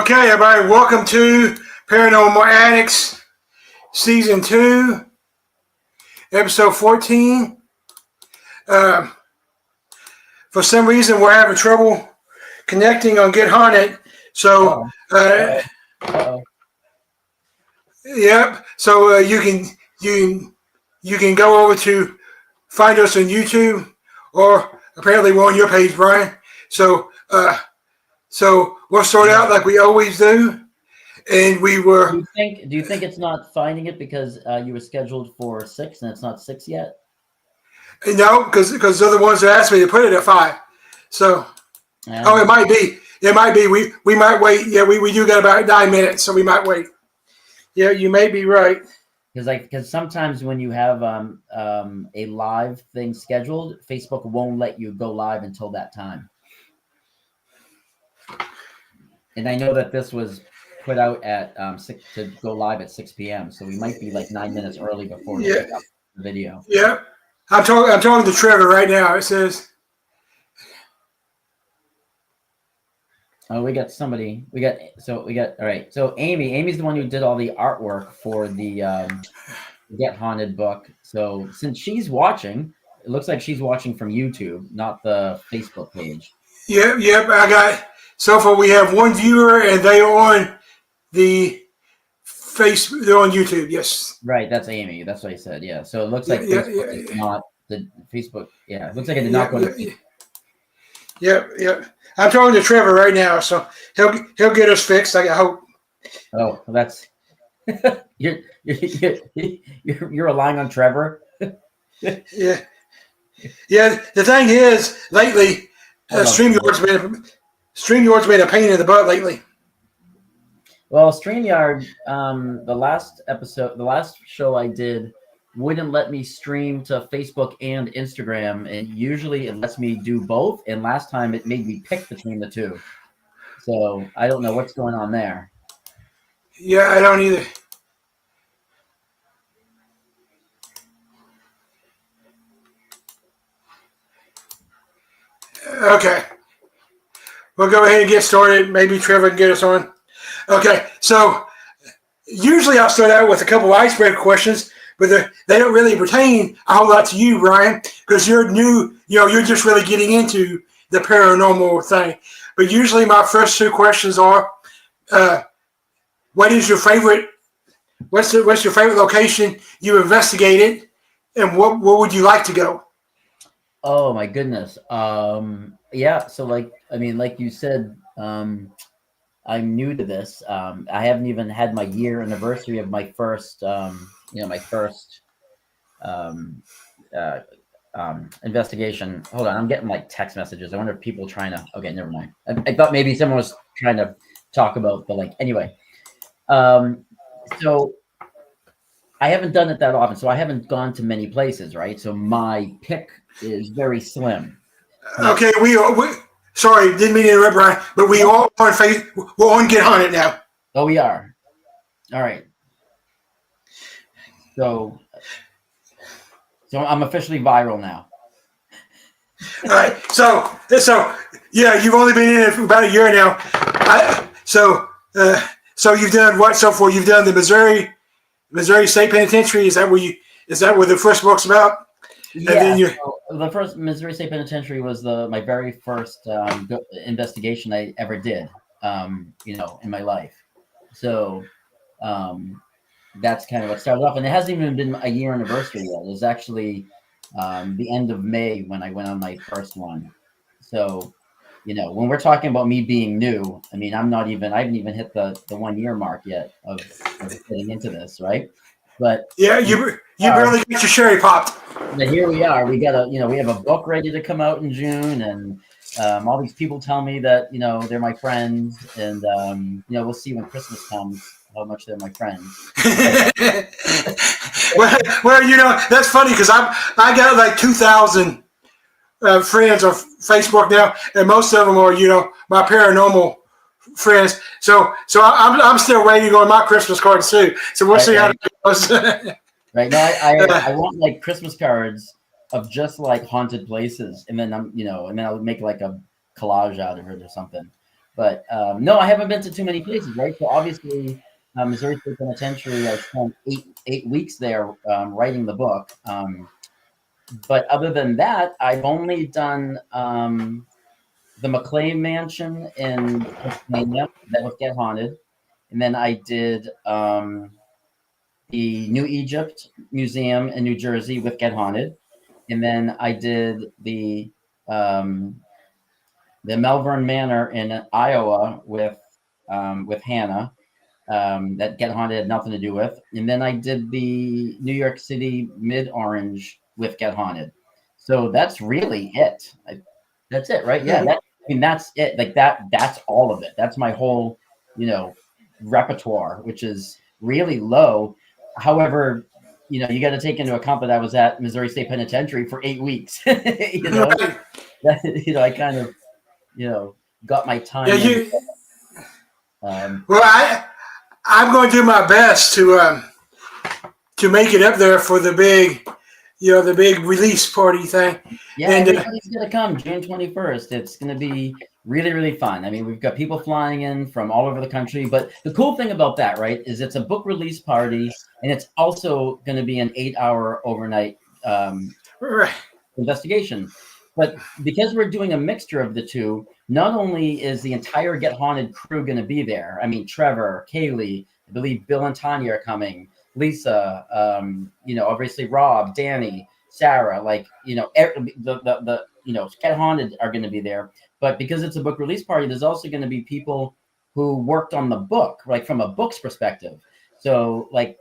Okay, everybody, welcome to Paranormal Addicts, Season 2, Episode 14. For some reason, we're having trouble connecting on Get Haunted. So, yep. So you can go over to find us on YouTube, or apparently we're on your page, Brian. So we'll start out like we always do. And we were. Do you think it's not finding it because you were scheduled for 6 and it's not 6 yet? No, because they're the ones that asked me to put it at 5. So, it might be. It might be. We might wait. Yeah, we do got about 9 minutes, so we might wait. Yeah, you may be right. Because sometimes when you have a live thing scheduled, Facebook won't let you go live until that time. And I know that this was put out at 6 to go live at 6 p.m. So we might be like 9 minutes early before the video. Yeah, I'm talking to Trevor right now. It says, "Oh, we got somebody. All right. So Amy's the one who did all the artwork for the Get Haunted book. So since she's watching, it looks like she's watching from YouTube, not the Facebook page. Yep. I got. So far, we have one viewer, and they are on the Facebook. They're on YouTube. Yes. Right. That's Amy. That's what I said. Yeah. So it looks like Facebook is not the Facebook. Yeah. It looks like it did not go to. Yep. I'm talking to Trevor right now, so he'll get us fixed. I hope. Oh, that's you're relying on Trevor. Yeah. The thing is, lately, StreamYard's been a pain in the butt lately. Well, StreamYard, the last show I did wouldn't let me stream to Facebook and Instagram, and usually it lets me do both, and last time it made me pick between the two. So I don't know what's going on there. Yeah, I don't either. Okay. We'll go ahead and get started. Maybe Trevor can get us on. Okay, so usually I'll start out with a couple of icebreaker questions, but they don't really pertain a whole lot to you, Brian, because you're new. You're just really getting into the paranormal thing. But usually my first two questions are, what's your favorite location you investigated, and what would you like to go? Oh my goodness. Yeah. So like you said, I'm new to this. I haven't even had my year anniversary of my first, investigation. Hold on, I'm getting like text messages. I wonder if people trying to. Okay, never mind. I thought maybe someone was trying to talk about the link. Anyway, so I haven't done it that often, so I haven't gone to many places, right? So my pick is very slim. Okay, we sorry, didn't mean to interrupt, Brian, but we all on we're on Get Haunted now. Oh, we are. All right. So I'm officially viral now. All right. So yeah, you've only been in it for about a year now. So you've done what so far? You've done the Missouri State Penitentiary. Is that where the first book's about? Yeah, the first Missouri State Penitentiary was my very first investigation I ever did, in my life. So that's kind of what started off. And it hasn't even been a year anniversary yet. It was actually the end of May when I went on my first one. So, when we're talking about me being new, I mean, I haven't even hit the 1 year mark yet of getting into this, right? But yeah, you barely get your sherry popped. But here we are. We got we have a book ready to come out in June, and all these people tell me that they're my friends, and we'll see when Christmas comes how much they're my friends. well, that's funny because I got like 2,000 friends on Facebook now, and most of them are my paranormal friends. So I'm still waiting on my Christmas cards too. So we'll see how it goes. Right now, I want like Christmas cards of just like haunted places, and then and then I'll make like a collage out of it or something. But no, I haven't been to too many places, right? So obviously, Missouri State Penitentiary, I spent eight weeks there writing the book. But other than that, I've only done the McLean Mansion in Pennsylvania. That was Get Haunted. And then I did the New Egypt Museum in New Jersey with Get Haunted. And then I did the Melbourne Manor in Iowa with Hannah. That Get Haunted had nothing to do with. And then I did the New York City Mid Orange with Get Haunted. So that's really it. That's it, right? Yeah. That's it. Like that's all of it. That's my whole, repertoire, which is really low. However, you got to take into account that I was at Missouri State Penitentiary for 8 weeks. I kind of, got my time. Well, I'm going to do my best to make it up there for the big, the big release party thing. Yeah, and everybody's going to come June 21st. It's going to be really, really fun. I mean, we've got people flying in from all over the country. But the cool thing about that, right, is it's a book release party, and it's also going to be an 8-hour overnight investigation. But because we're doing a mixture of the two, not only is the entire Get Haunted crew going to be there. I mean, Trevor, Kaylee, I believe Bill and Tanya are coming. Lisa, obviously Rob, Danny, Sarah, the Get Haunted are going to be there. But because it's a book release party, there's also going to be people who worked on the book, like from a book's perspective. So like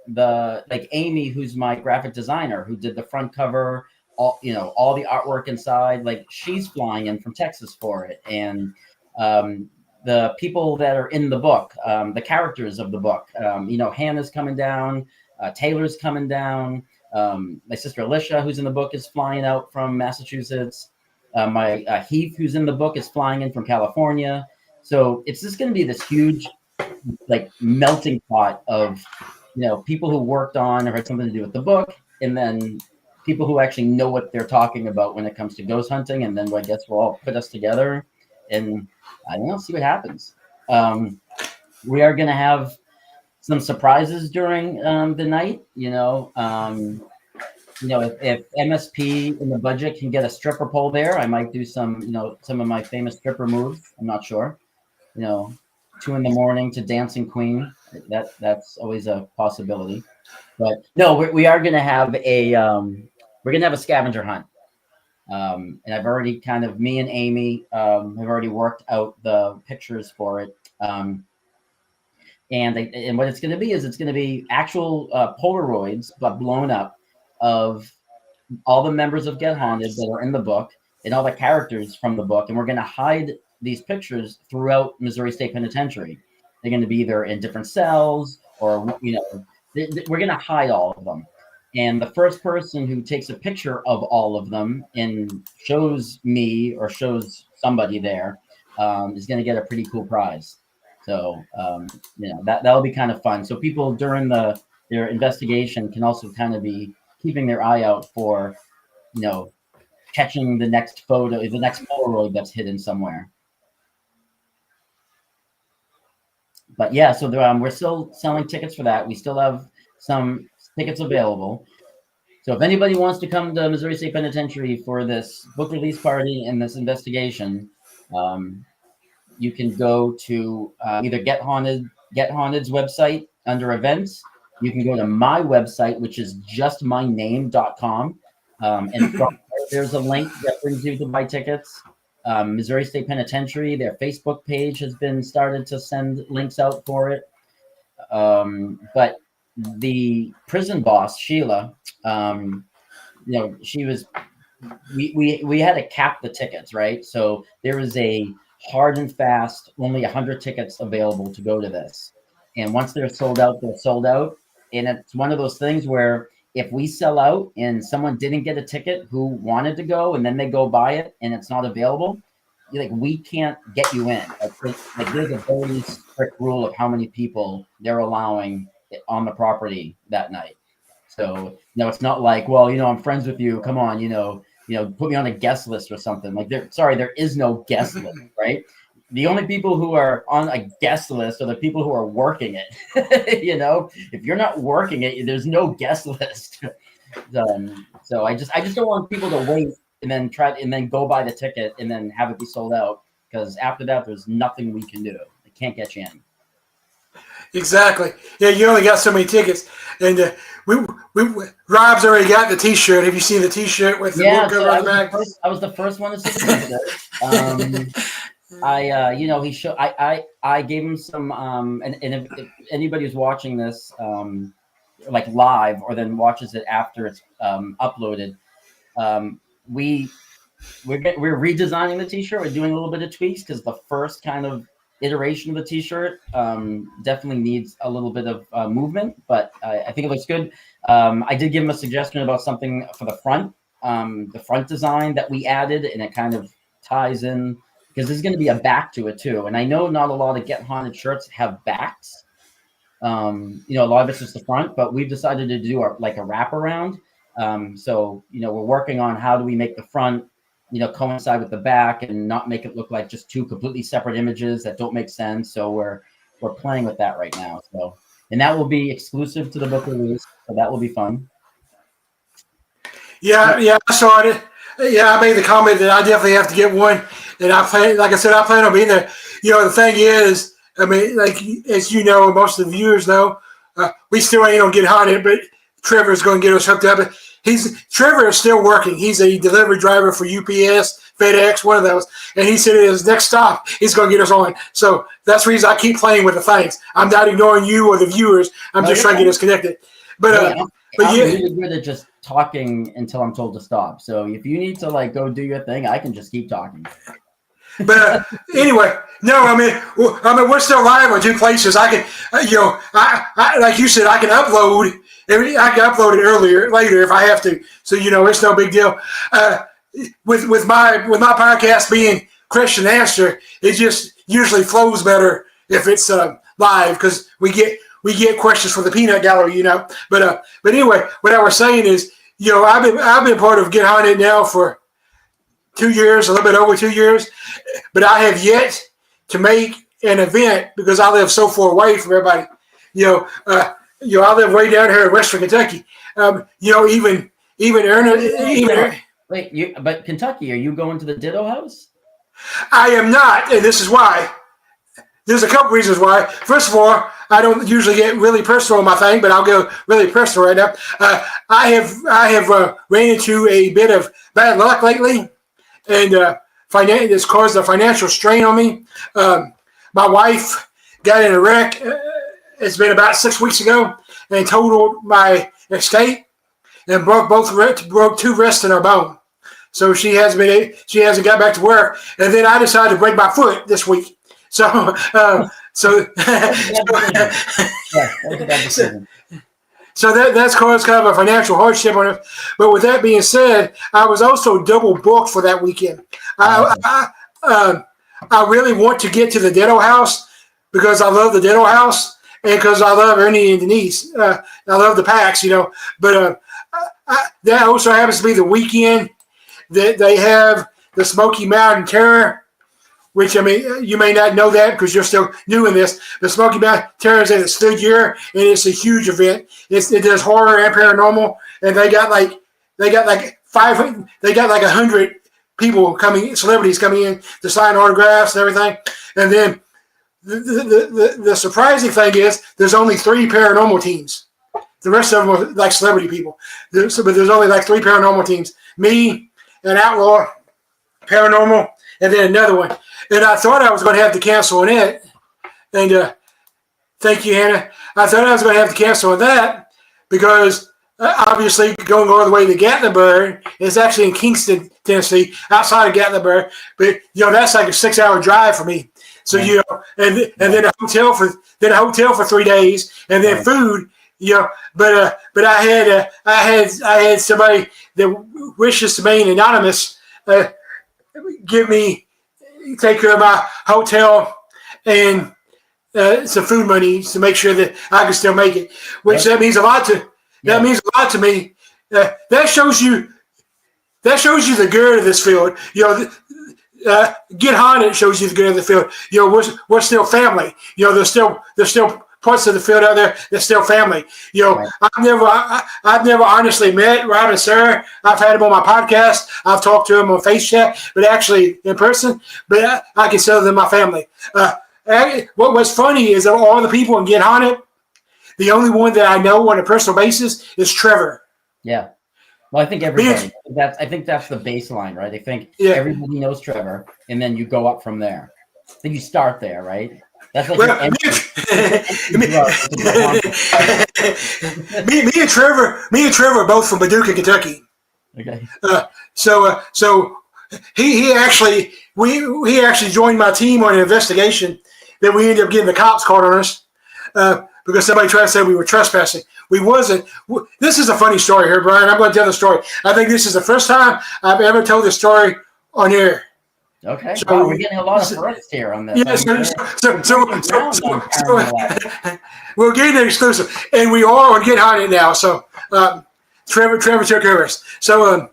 Amy, who's my graphic designer, who did the front cover, all the artwork inside, like she's flying in from Texas for it. And the people that are in the book, the characters of the book, Hannah's coming down, Taylor's coming down, my sister Alicia, who's in the book, is flying out from Massachusetts. My Heath, who's in the book, is flying in from California. So it's just going to be this huge, like, melting pot of, people who worked on or had something to do with the book, and then people who actually know what they're talking about when it comes to ghost hunting. And then I guess we'll all put us together and I don't know, see what happens. We are going to have some surprises during the night, if MSP in the budget can get a stripper pole there, I might do some of my famous stripper moves. I'm not sure, 2 a.m. to Dancing Queen. That's always a possibility. But no, we are going to have a scavenger hunt. And I've already me and Amy have already worked out the pictures for it. And what it's going to be is it's going to be actual Polaroids, but blown up, of all the members of Get Haunted that are in the book and all the characters from the book. And we're going to hide these pictures throughout Missouri State Penitentiary. They're going to be either in different cells or, we're going to hide all of them. And the first person who takes a picture of all of them and shows me or shows somebody there is going to get a pretty cool prize. So, that'll be kind of fun. So people during their investigation can also kind of be keeping their eye out for, catching the next Polaroid that's hidden somewhere. But yeah, so we're still selling tickets for that. We still have some tickets available. So if anybody wants to come to Missouri State Penitentiary for this book release party and this investigation, you can go to either Get Haunted's website under events. You can go to my website, which is justmyname.com. And there's a link that brings you to buy tickets. Missouri State Penitentiary, their Facebook page has been started to send links out for it. But the prison boss, Sheila, she was, we had to cap the tickets, right? So there is a hard and fast, only 100 tickets available to go to this. And once they're sold out, they're sold out. And it's one of those things where if we sell out and someone didn't get a ticket who wanted to go and then they go buy it and it's not available, we can't get you in. There's a very strict rule of how many people they're allowing on the property that night. So, it's not like, well, I'm friends with you. Come on, put me on a guest list or something. There is no guest list, right? the only people who are on a guest list are the people who are working it. If you're not working it, there's no guest list. So I just don't want people to wait and then go buy the ticket and then have it be sold out, because after that there's nothing we can do. They can't get you in. Exactly. Yeah, you only got so many tickets, and Rob's already got the T-shirt. Have you seen the T-shirt with the book cover on the back? I was the first one to see the T-shirt. I gave him some, and if anybody who's watching this, like live, or then watches it after it's uploaded, we're redesigning the T-shirt. We're doing a little bit of tweaks, because the first kind of iteration of the T-shirt definitely needs a little bit of movement, but I think it looks good. I did give him a suggestion about something for the front design that we added, and it kind of ties in, because there's going to be a back to it too. And I know not a lot of Get Haunted shirts have backs. A lot of it's just the front, but we've decided to do a wraparound. So we're working on how do we make the front coincide with the back and not make it look like just two completely separate images that don't make sense. So we're playing with that right now. So, and that will be exclusive to the book release. So that will be fun. Yeah, I saw it. Yeah, I made the comment that I definitely have to get one, and I plan on being there. The thing is, I mean, like, as you know, most of the viewers know, we still ain't gonna get haunted, but Trevor's gonna get us hooked up. Trevor is still working. He's a delivery driver for UPS, FedEx, one of those. And he said at his next stop, he's going to get us on. So that's the reason I keep playing with the things. I'm not ignoring you or the viewers. I'm just trying to get us connected. But I'm really good at just talking until I'm told to stop. So if you need to go do your thing, I can just keep talking. But anyway, no, I mean, we're still live on two places. I can, I like you said, I can upload. I can upload it later if I have to. So it's no big deal. With my podcast being Question and Answer, it just usually flows better if it's live, because we get questions from the peanut gallery, But anyway, what I was saying is, I've been part of Get Haunted now for 2 years, a little bit over 2 years, but I have yet to make an event because I live so far away from everybody. I live way down here in Western Kentucky. Even but Kentucky, are you going to the Ditto House? I am not, and this is why. There's a couple reasons why. First of all, I don't usually get really personal on my thing, but I'll go really personal right now. I have ran into a bit of bad luck lately, and it's caused a financial strain on me. My wife got in a wreck. It's been about 6 weeks ago, and totaled my estate and broke two wrists in her bone. So she hasn't got back to work. And then I decided to break my foot this week. So that's caused kind of a financial hardship on it. But with that being said, I was also double booked for that weekend. I really want to get to the Ditto House because I love the Ditto House. And because I love Ernie and Denise, I love the packs, But that also happens to be the weekend that they have the Smoky Mountain Terror, which, I mean, you may not know that because you're still new in this. The Smoky Mountain Terror is in its third year, and it's a huge event. It does horror and paranormal, and they got like 500, they got like 100 people celebrities coming in to sign autographs and everything, and then. The surprising thing is there's only 3 paranormal teams. The rest of them are like celebrity people. But there's only like 3 paranormal teams. Me, an outlaw, paranormal, and then another one. And I thought I was going to have to cancel on it. And thank you, Hannah. I thought I was going to have to cancel on that because obviously going all the way to Gatlinburg is actually in Kingston, Tennessee, outside of Gatlinburg. But, that's like a 6-hour drive for me. So and then a hotel for 3 days, and then food, But I had somebody that wishes to remain anonymous take care of my hotel and some food money to make sure that I can still make it. Which that means a lot to me. That shows you the good of this field. Get Haunted shows you the good of the field. We're still family. There's still parts of the field out there that's still family. Right. I've never honestly met Rob and Sarah. I've had them on my podcast. I've talked to them on face chat, but actually in person. But I consider them my family. What was funny is of all the people in Get Haunted, the only one that I know on a personal basis is Trevor. Yeah. Well, I think everybody. I think that's the baseline, right? I think everybody knows Trevor, and then you go up from there. I think you start there, right? That's like me and Trevor are both from Paducah, Kentucky. Okay. So he actually joined my team on an investigation that we ended up getting the cops called on us because somebody tried to say we were trespassing. We wasn't. This is a funny story here, Brian. I'm going to tell the story. I think this is the first time I've ever told this story on air. Okay. So we're getting a lot of firsts here on this. Yeah, we're getting an exclusive, and we are on Get Haunted now. So Trevor took care of us. So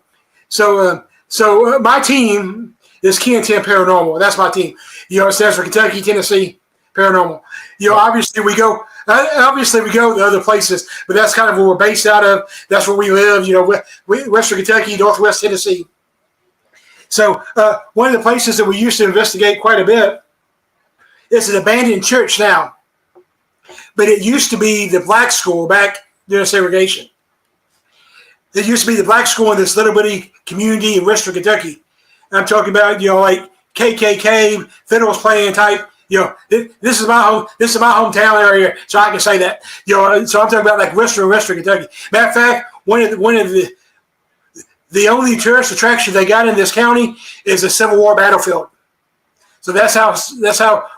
my team is Ken 10 Paranormal. That's my team. It stands for Kentucky, Tennessee Paranormal. Obviously we go to other places, but that's kind of where we're based out of. That's where we live. Western Kentucky, Northwest Tennessee. So one of the places that we used to investigate quite a bit is an abandoned church now, but it used to be the black school back during segregation. It used to be the black school in this little bitty community in Western Kentucky. I'm talking about, like KKK, fiddles playing type. This is my hometown area, so I can say that. So I'm talking about like Western Kentucky. Matter of fact, one of the only tourist attraction they got in this county is a Civil War battlefield. So that's how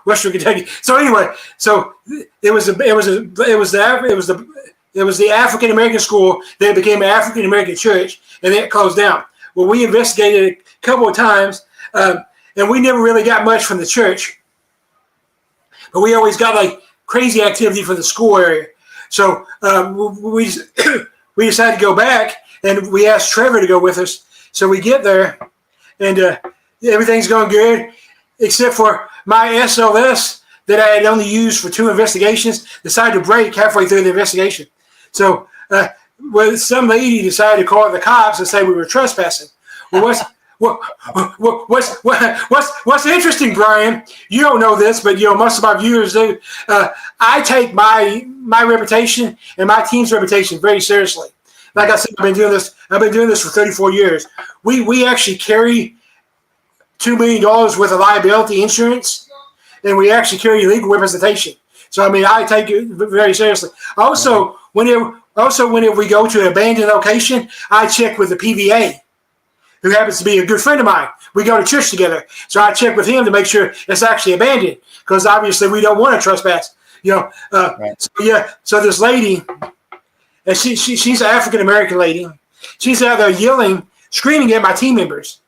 Western Kentucky. So anyway, it was the African American school. Then it became an African American church, and then it closed down. Well, we investigated a couple of times, and we never really got much from the church, but we always got like crazy activity from the school area. So we decided to go back, and we asked Trevor to go with us. So we get there, and everything's going good, except for my SLS that I had only used for 2 investigations decided to break halfway through the investigation. So some lady decided to call the cops and say we were trespassing. Well, what's interesting, Brian? You don't know this, but most of my viewers do. I take my reputation and my team's reputation very seriously. Like I said, I've been doing this for 34 years. We actually carry $2 million worth of liability insurance, and we actually carry legal representation. So I take it very seriously. Also, whenever we go to an abandoned location, I check with the PVA, who happens to be a good friend of mine. We go to church together, so I check with him to make sure it's actually abandoned, because obviously we don't want to trespass. Right. So this lady, and she's an African American lady. She's out there yelling, screaming at my team members,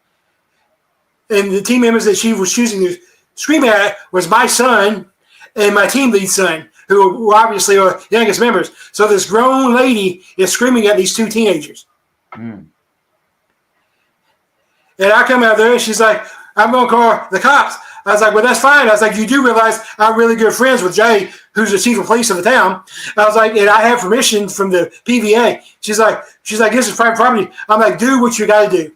and the team members that she was choosing to scream at was my son and my team lead son, who obviously are youngest members. So this grown lady is screaming at these 2 teenagers. Mm. And I come out there, and she's like, I'm going to call the cops. I was like, well, that's fine. I was like, you do realize I'm really good friends with Jay, who's the chief of police of the town. I was like, and I have permission from the PVA. She's like, this is private property. I'm like, do what you got to do.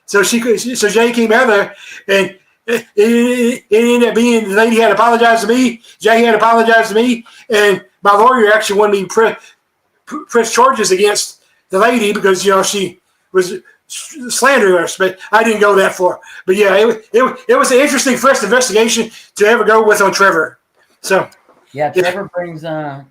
So Jay came out there, and it ended up being the lady had apologized to me. Jay had apologized to me, and my lawyer actually wanted me to press charges against the lady because she was slandering us, but I didn't go that far. But yeah, it was an interesting first investigation to ever go with on Trevor. So yeah, Trevor brings the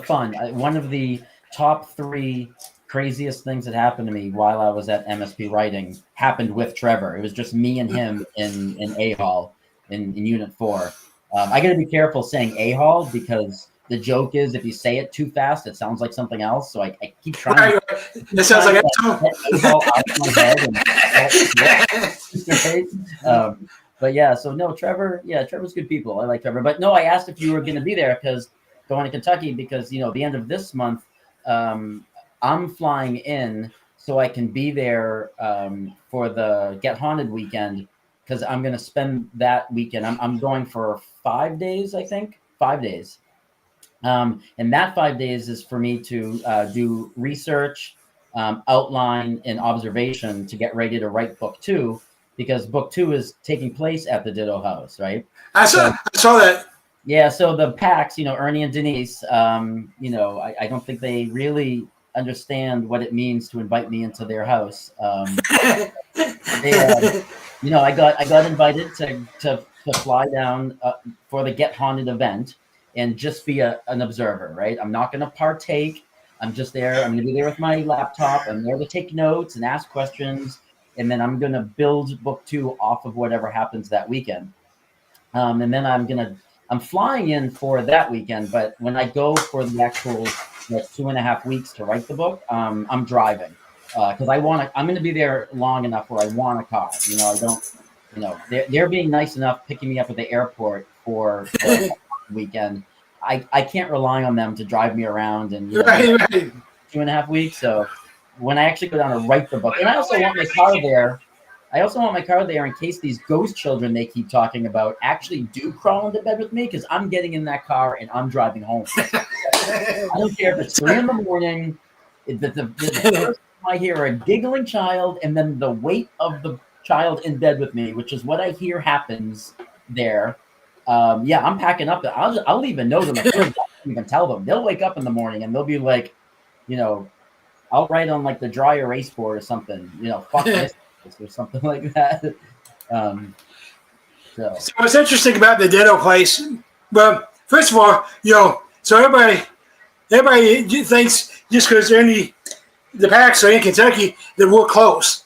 fun. One of the top 3 craziest things that happened to me while I was at MSP writing happened with Trevor. It was just me and him in A-Hall in Unit 4. I got to be careful saying A-Hall because the joke is if you say it too fast, it sounds like something else. So I keep trying. Right. It sounds like A-Hall out of my head. But yeah, so no, Trevor. Yeah, Trevor's good people. I like Trevor. But no, I asked if you were going to be there because going to Kentucky because the end of this month, I'm flying in. so I can be there for the Get Haunted weekend, because I'm going to spend that weekend. I'm going for 5 days, I think, 5 days. And that 5 days is for me to do research, outline, and observation to get ready to write book 2, because book 2 is taking place at the Ditto House, right? I saw that. Yeah, so the Pax, Ernie and Denise, I don't think they really understand what it means to invite me into their house. I got invited to fly down for the Get Haunted event and just be an observer, right? I'm not going to partake. I'm just there. I'm going to be there with my laptop. I'm there to take notes and ask questions, and then I'm going to build book 2 off of whatever happens that weekend. And then I'm flying in for that weekend, but when I go for the actual 2.5 weeks to write the book, I'm driving. Because I'm going to be there long enough where I want a car. They're being nice enough picking me up at the airport for the weekend. I can't rely on them to drive me around and right. 2.5 weeks. So when I actually go down to write the book, and I also want my car there. I also want my car there in case these ghost children they keep talking about actually do crawl into bed with me, because I'm getting in that car and I'm driving home. I don't care if it's 3 a.m. The first I hear a giggling child, and then the weight of the child in bed with me, which is what I hear happens there. I'm packing up. I'll leave a note on the fridge. I don't even tell them. They'll wake up in the morning and they'll be like, I'll write on like the dry erase board or something. Fuck this or something like that. So what's interesting about the Ditto place? Well, first of all, so everybody thinks just because they're in the Pax are in Kentucky that we're close.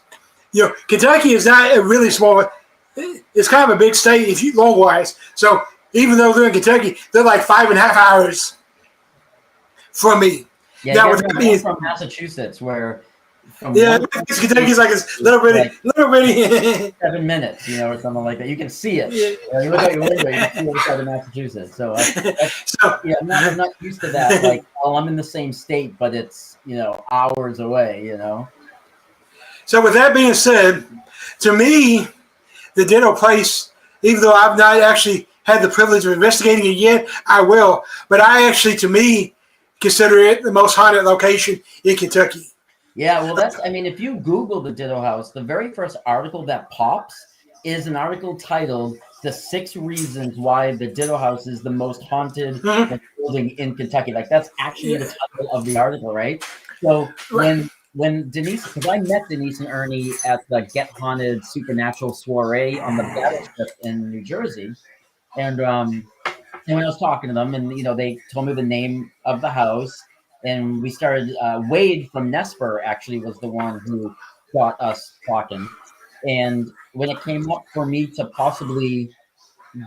Kentucky is not a really small. It's kind of a big state if you long wise. So even though they're in Kentucky, they're like 5.5 hours from me. Yeah, now, I'm from Massachusetts, where Kentucky's like a little bitty 7 minutes, or something like that. You can see it. You look out your window, you can see the other side of Massachusetts. So, I'm not used to that. Like, I'm in the same state, but it's hours away. So with that being said, to me, the Ditto place, even though I've not actually had the privilege of investigating it yet, I will. But I actually, to me, consider it the most haunted location in Kentucky. Yeah, well, if you Google the Ditto House, the very first article that pops is an article titled "The 6 Reasons Why the Ditto House is the Most Haunted Building in Kentucky." Like, that's actually the title of the article, right? So when Denise, because I met Denise and Ernie at the Get Haunted Supernatural soiree on the Battleship in New Jersey, and when I was talking to them, and they told me the name of the house, and we started. Wade from Nesper actually was the one who got us talking, and when it came up for me to possibly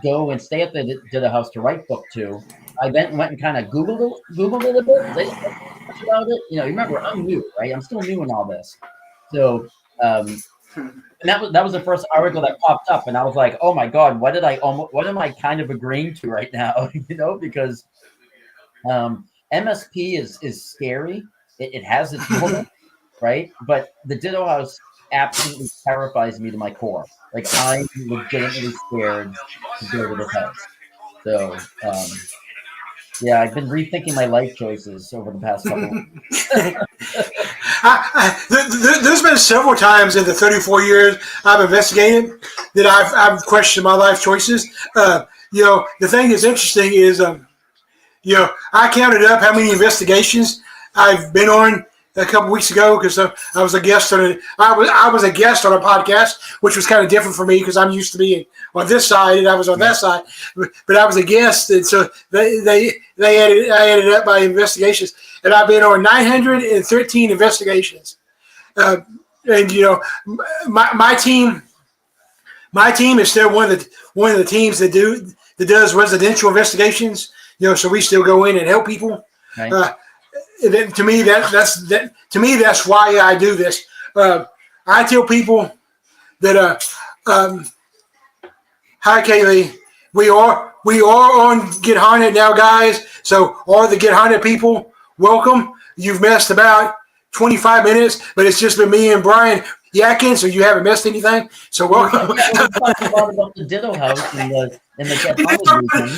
go and stay at the Ditto House to write book 2, I then went and kind of Googled it a bit. They much about it. Remember, I'm new, right? I'm still new in all this. So, and that was the first article that popped up, and I was like, oh my God, what am I kind of agreeing to right now? Because MSP is scary. It has its moments, right? But the Ditto House absolutely terrifies me to my core. Like, I'm legitimately scared to go to this house. So, I've been rethinking my life choices over the past couple There's been several times in the 34 years I've investigated that I've questioned my life choices. The thing that's interesting is, I counted up how many investigations I've been on a couple weeks ago, because I was a guest on a guest on a podcast, which was kind of different for me because I'm used to being on this side and I was on that side, but I was a guest, and so I added up my investigations, and I've been on 913 investigations, and my team is still one of the teams that does residential investigations. So we still go in and help people. Right. To me, that's why I do this. I tell people that, hi Kaylee, we are on Get Haunted now, guys. So all the Get Haunted people, welcome. You've missed about 25 minutes, but it's just been me and Brian yakking, so you haven't missed anything. So welcome. We talked about the Ditto House in the Get Haunted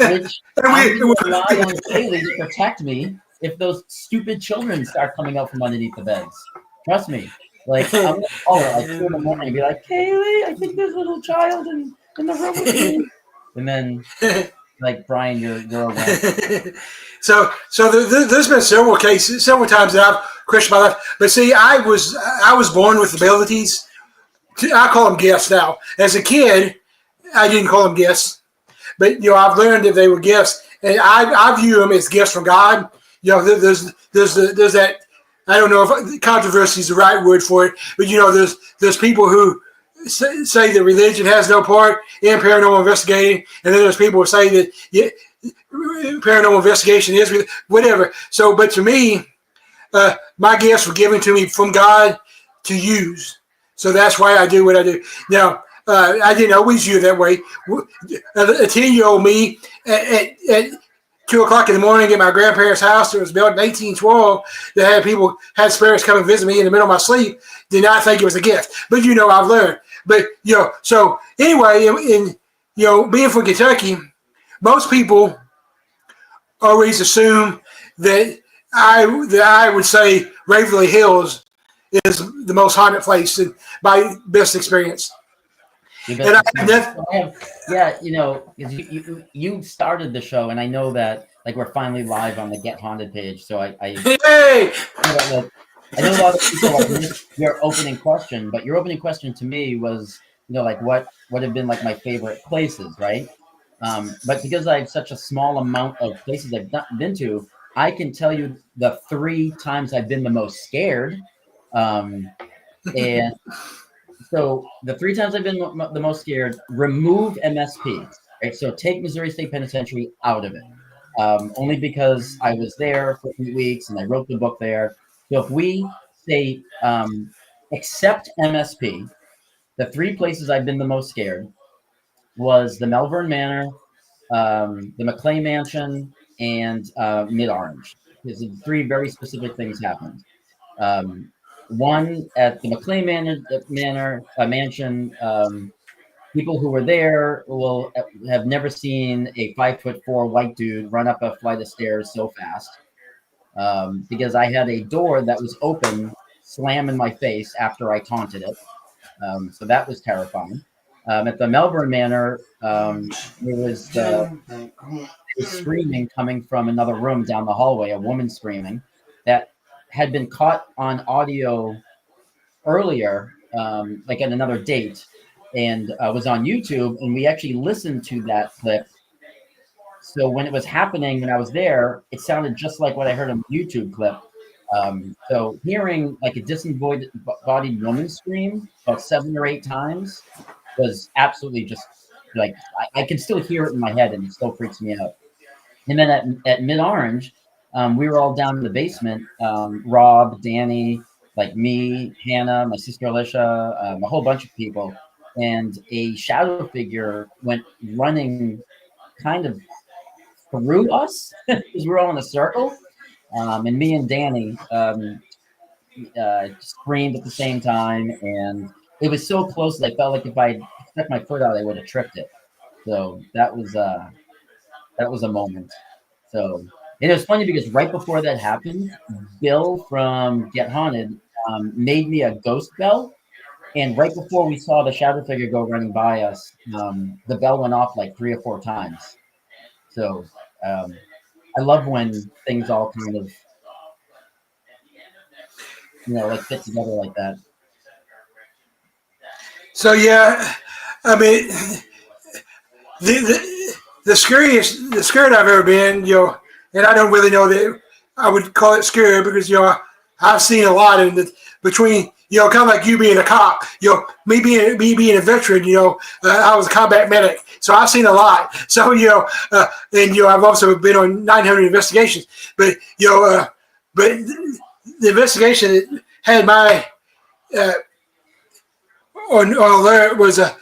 region, which I'm going to rely on Kaylee to protect me if those stupid children start coming out from underneath the beds. Trust me. Like, I'm going to call her like 2 in the morning and be like, Kaylee, I think there's a little child in the room with me. And then, like, Brian, you're aware. So there's been several times that I've questioned my life. But see, I was born with abilities. I call them gifts now. As a kid, I didn't call them gifts, but I've learned that they were gifts, and I view them as gifts from God. There's that. I don't know if controversy is the right word for it, but there's people who say that religion has no part in paranormal investigating, and then there's people who say that paranormal investigation is whatever. So, but to me, my gifts were given to me from God to use. So that's why I do what I do. Now, I didn't always view it that way. A 10-year-old me at 2 o'clock in the morning at my grandparents' house that was built in 1812 that had spirits come and visit me in the middle of my sleep, did not think it was a gift. But I've learned. But so anyway, in being from Kentucky, most people always assume that I would say Waverly Hills is the most haunted place in my best experience. Yeah, you started the show, and I know that like we're finally live on the Get Haunted page. So I know a lot of people missed your opening question, but your opening question to me was like what have been like my favorite places, right? But because I have such a small amount of places I've been to, I can tell you the 3 times I've been the most scared, and. So the 3 times I've been the most scared, remove MSP, right? So take Missouri State Penitentiary out of it, only because I was there for 3 weeks and I wrote the book there. So if we say except MSP, the 3 places I've been the most scared was the Melbourne Manor, the McClay Mansion, and Mid-Orange. Because 3 very specific things happened. One at the McClay Mansion, people who were there will have never seen a 5'4" white dude run up a flight of stairs so fast, because I had a door that was open slam in my face after I taunted it. So that was terrifying. At the Melbourne Manor, there was screaming coming from another room down the hallway, a woman screaming that had been caught on audio earlier, like at another date, and was on YouTube, and we actually listened to that clip. So when it was happening, when I was there, it sounded just like what I heard on the YouTube clip. So hearing like a disembodied woman scream about 7 or 8 times was absolutely just like, I can still hear it in my head, and it still freaks me out. And then at Mid-Orange, we were all down in the basement, Rob, Danny, like me, Hannah, my sister Alicia, a whole bunch of people, and a shadow figure went running kind of through us because we were all in a circle, and me and Danny screamed at the same time, and it was so close that I felt like if I stuck my foot out, I would have tripped it. So that was a moment. So, and it was funny because right before that happened, Bill from Get Haunted made me a ghost bell. And right before we saw the shadow figure go running by us, the bell went off like 3 or 4 times. So I love when things all kind of, like fit together like that. So yeah, I mean, the scared I've ever been, and I don't really know that I would call it scary because I've seen a lot in between, kind of like you being a cop, me being a veteran, I was a combat medic, so I've seen a lot. So and I've also been on 900 investigations, but but the investigation that had my on alert was a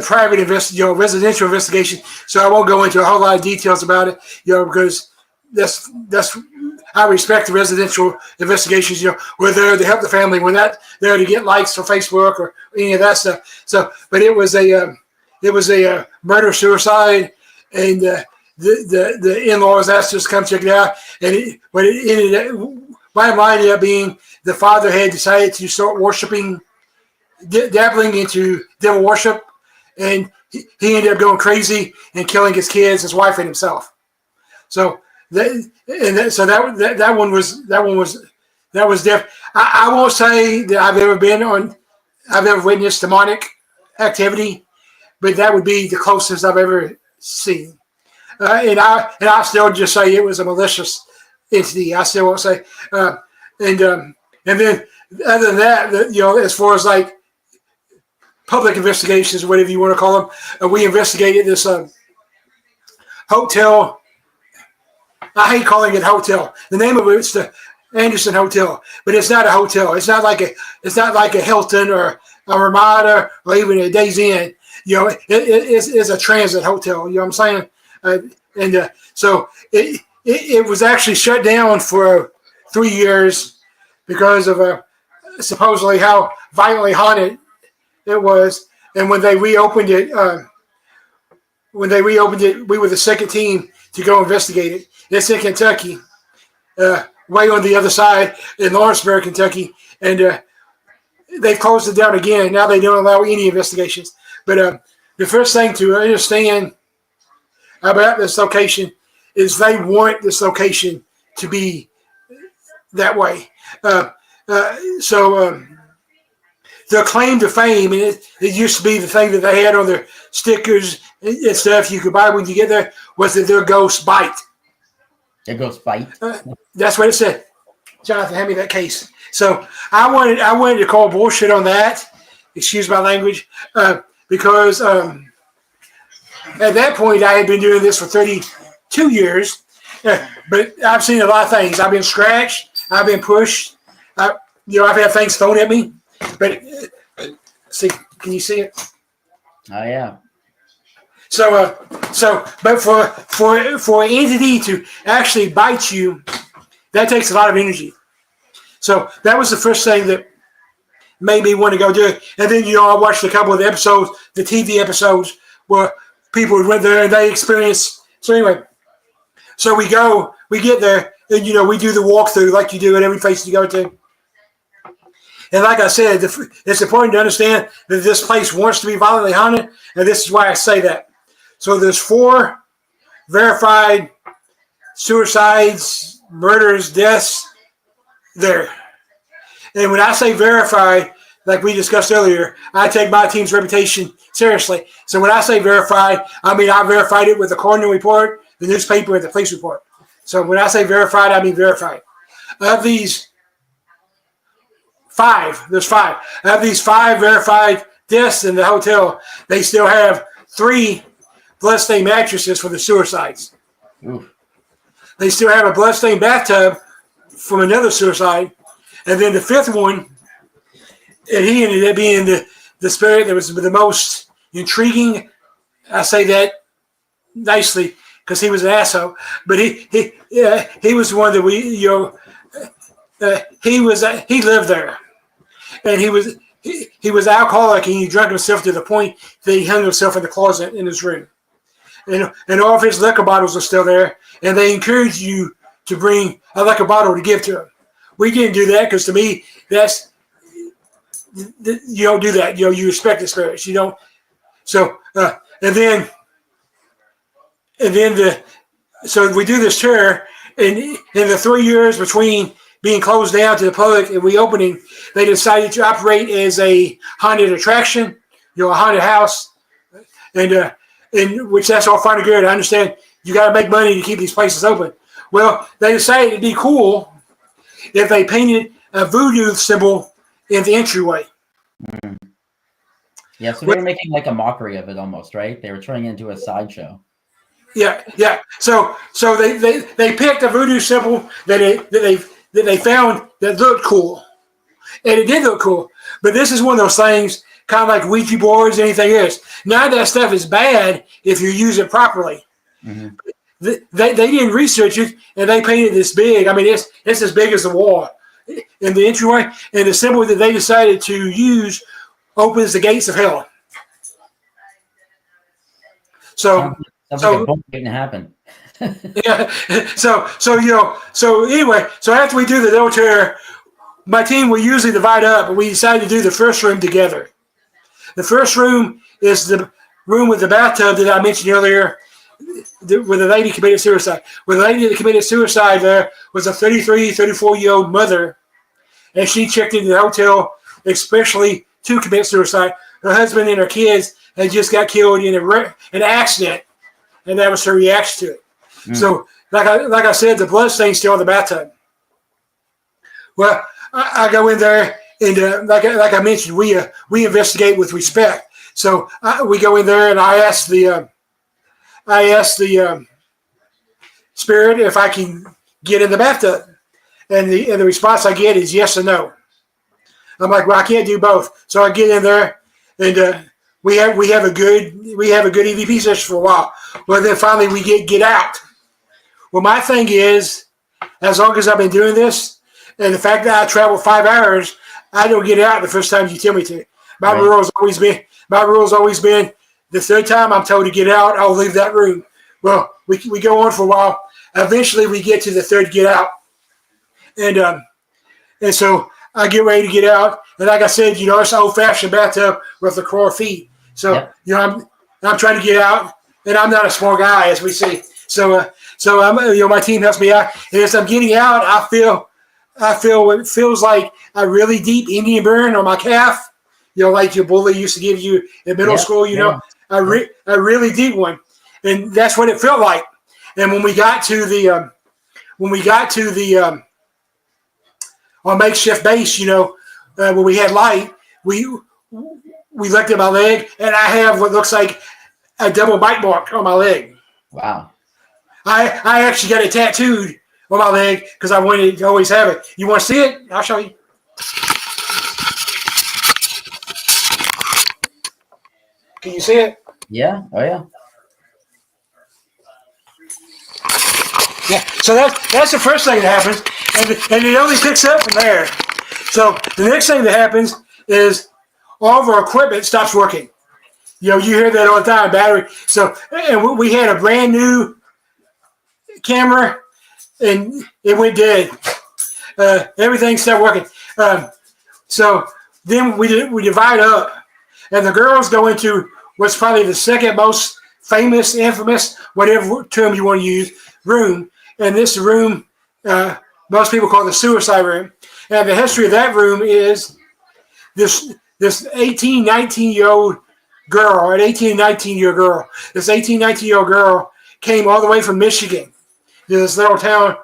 private residential investigation. So I won't go into a whole lot of details about it, because that's I respect the residential investigations. We're there to help the family. We're not there to get likes on Facebook or any of that stuff. So, but it was a murder suicide, and the in-laws asked us to come check it out. And but it ended up, bottom line ended up being the father had decided to start worshiping, dabbling into devil worship, and he ended up going crazy and killing his kids, his wife, and himself. So that one was different. I won't say that I've ever witnessed demonic activity, but that would be the closest I've ever seen. And I still just say it was a malicious entity. I still won't say. And then other than that, as far as like public investigations, whatever you want to call them, we investigated this hotel. I hate calling it hotel. The name of it's the Anderson Hotel, but it's not a hotel. It's not like a Hilton or a Ramada or even a Days Inn. It's a transit hotel. You know what I'm saying? So it was actually shut down for 3 years because of supposedly how violently haunted it was. And when they reopened it, we were the second team to go investigate it. It's in Kentucky, way on the other side in Lawrenceburg, Kentucky, and they closed it down again. Now they don't allow any investigations. But the first thing to understand about this location is they want this location to be that way. So their claim to fame, and it used to be the thing that they had on their stickers and stuff you could buy when you get there, was that their ghosts bite. Their ghosts bite? That's what it said. Jonathan, hand me that case. So I wanted to call bullshit on that. Excuse my language. Because at that point, I had been doing this for 32 years. But I've seen a lot of things. I've been scratched. I've been pushed. I've had things thrown at me. But see, can you see it? Oh yeah. But for an entity to actually bite you, that takes a lot of energy. So that was the first thing that made me want to go do it. And then I watched a couple of the episodes, the TV episodes, where people went there and they experienced. So anyway, so we get there, and we do the walkthrough like you do at every place you go to. And like I said, it's important to understand that this place wants to be violently haunted, and this is why I say that. So there's 4 verified suicides, murders, deaths there. And when I say verified, like we discussed earlier, I take my team's reputation seriously. So when I say verified, I mean I verified it with the coroner report, the newspaper, and the police report. So when I say verified, I mean verified. Of these 5, there's 5. Of these 5 verified deaths in the hotel, they still have 3 bloodstained mattresses for the suicides. Oof. They still have a bloodstained bathtub from another suicide. And then the 5th one, and he ended up being the spirit that was the most intriguing. I say that nicely because he was an asshole. But he was the one that he lived there. And he was alcoholic, and he drank himself to the point that he hung himself in the closet in his room. And all of his liquor bottles are still there, and they encourage you to bring a liquor bottle to give to him. We didn't do that because to me, you don't do that. You respect the spirits. You don't. So so we do this tour, and in the 3 years between being closed down to the public and reopening, they decided to operate as a haunted attraction, a haunted house, and which that's all fine and good. I understand you got to make money to keep these places open. Well, they decided it'd be cool if they painted a voodoo symbol in the entryway. Mm. Yeah, so they were making like a mockery of it almost, right? They were turning it into a sideshow. Yeah. So they picked a voodoo symbol that they found that looked cool, and it did look cool. But this is one of those things, kind of like Ouija boards, anything else. None of that stuff is bad if you use it properly. Mm-hmm. they didn't research it, and they painted this big. I mean, it's as big as the wall in the entryway, and the symbol that they decided to use opens the gates of hell. So, sounds like a book waiting to happen. yeah. So anyway, so after we do the double terror, my team will usually divide up, and we decide to do the first room together. The first room is the room with the bathtub that I mentioned earlier, where the lady committed suicide. Where the lady that committed suicide there was a 33, 34-year-old mother, and she checked into the hotel especially to commit suicide. Her husband and her kids had just got killed in an accident, and that was her reaction to it. So, like I said, the blood stain's still in the bathtub. Well, I go in there, and like I mentioned, we investigate with respect. So we go in there, and I ask the spirit if I can get in the bathtub, and the response I get is yes or no. I'm like, well, I can't do both. So I get in there, and we have a good EVP session for a while. Well, then finally we get out. Well, my thing is, as long as I've been doing this, and the fact that I travel 5 hours, I don't get out the first time you tell me to. My rule has always been the third time I'm told to get out, I'll leave that room. Well, we go on for a while. Eventually, we get to the third get out, and so I get ready to get out. And like I said, it's an old-fashioned bathtub with the claw feet. So I'm trying to get out, and I'm not a small guy, as we see. So I'm my team helps me out, and as I'm getting out, I feel what feels like a really deep Indian burn on my calf. Like your bully used to give you in middle school. A really deep one, and that's what it felt like. And when we got to the our makeshift base, when we had light, we looked at my leg, and I have what looks like a double bite mark on my leg. Wow. I actually got it tattooed on my leg because I wanted to always have it. You want to see it? I'll show you. Can you see it? Yeah. Oh, yeah. Yeah. So that's the first thing that happens, and it only picks up from there. So the next thing that happens is all of our equipment stops working. You hear that all the time, battery. So, and we had a brand new camera, and it went dead. Everything stopped working. So then we divide up, and the girls go into what's probably the second most famous, infamous, whatever term you want to use, room. And this room, most people call it the suicide room. And the history of that room is this 18, 19-year-old girl, an 18, 19-year girl. This 18, 19-year-old girl came all the way from Michigan to this little town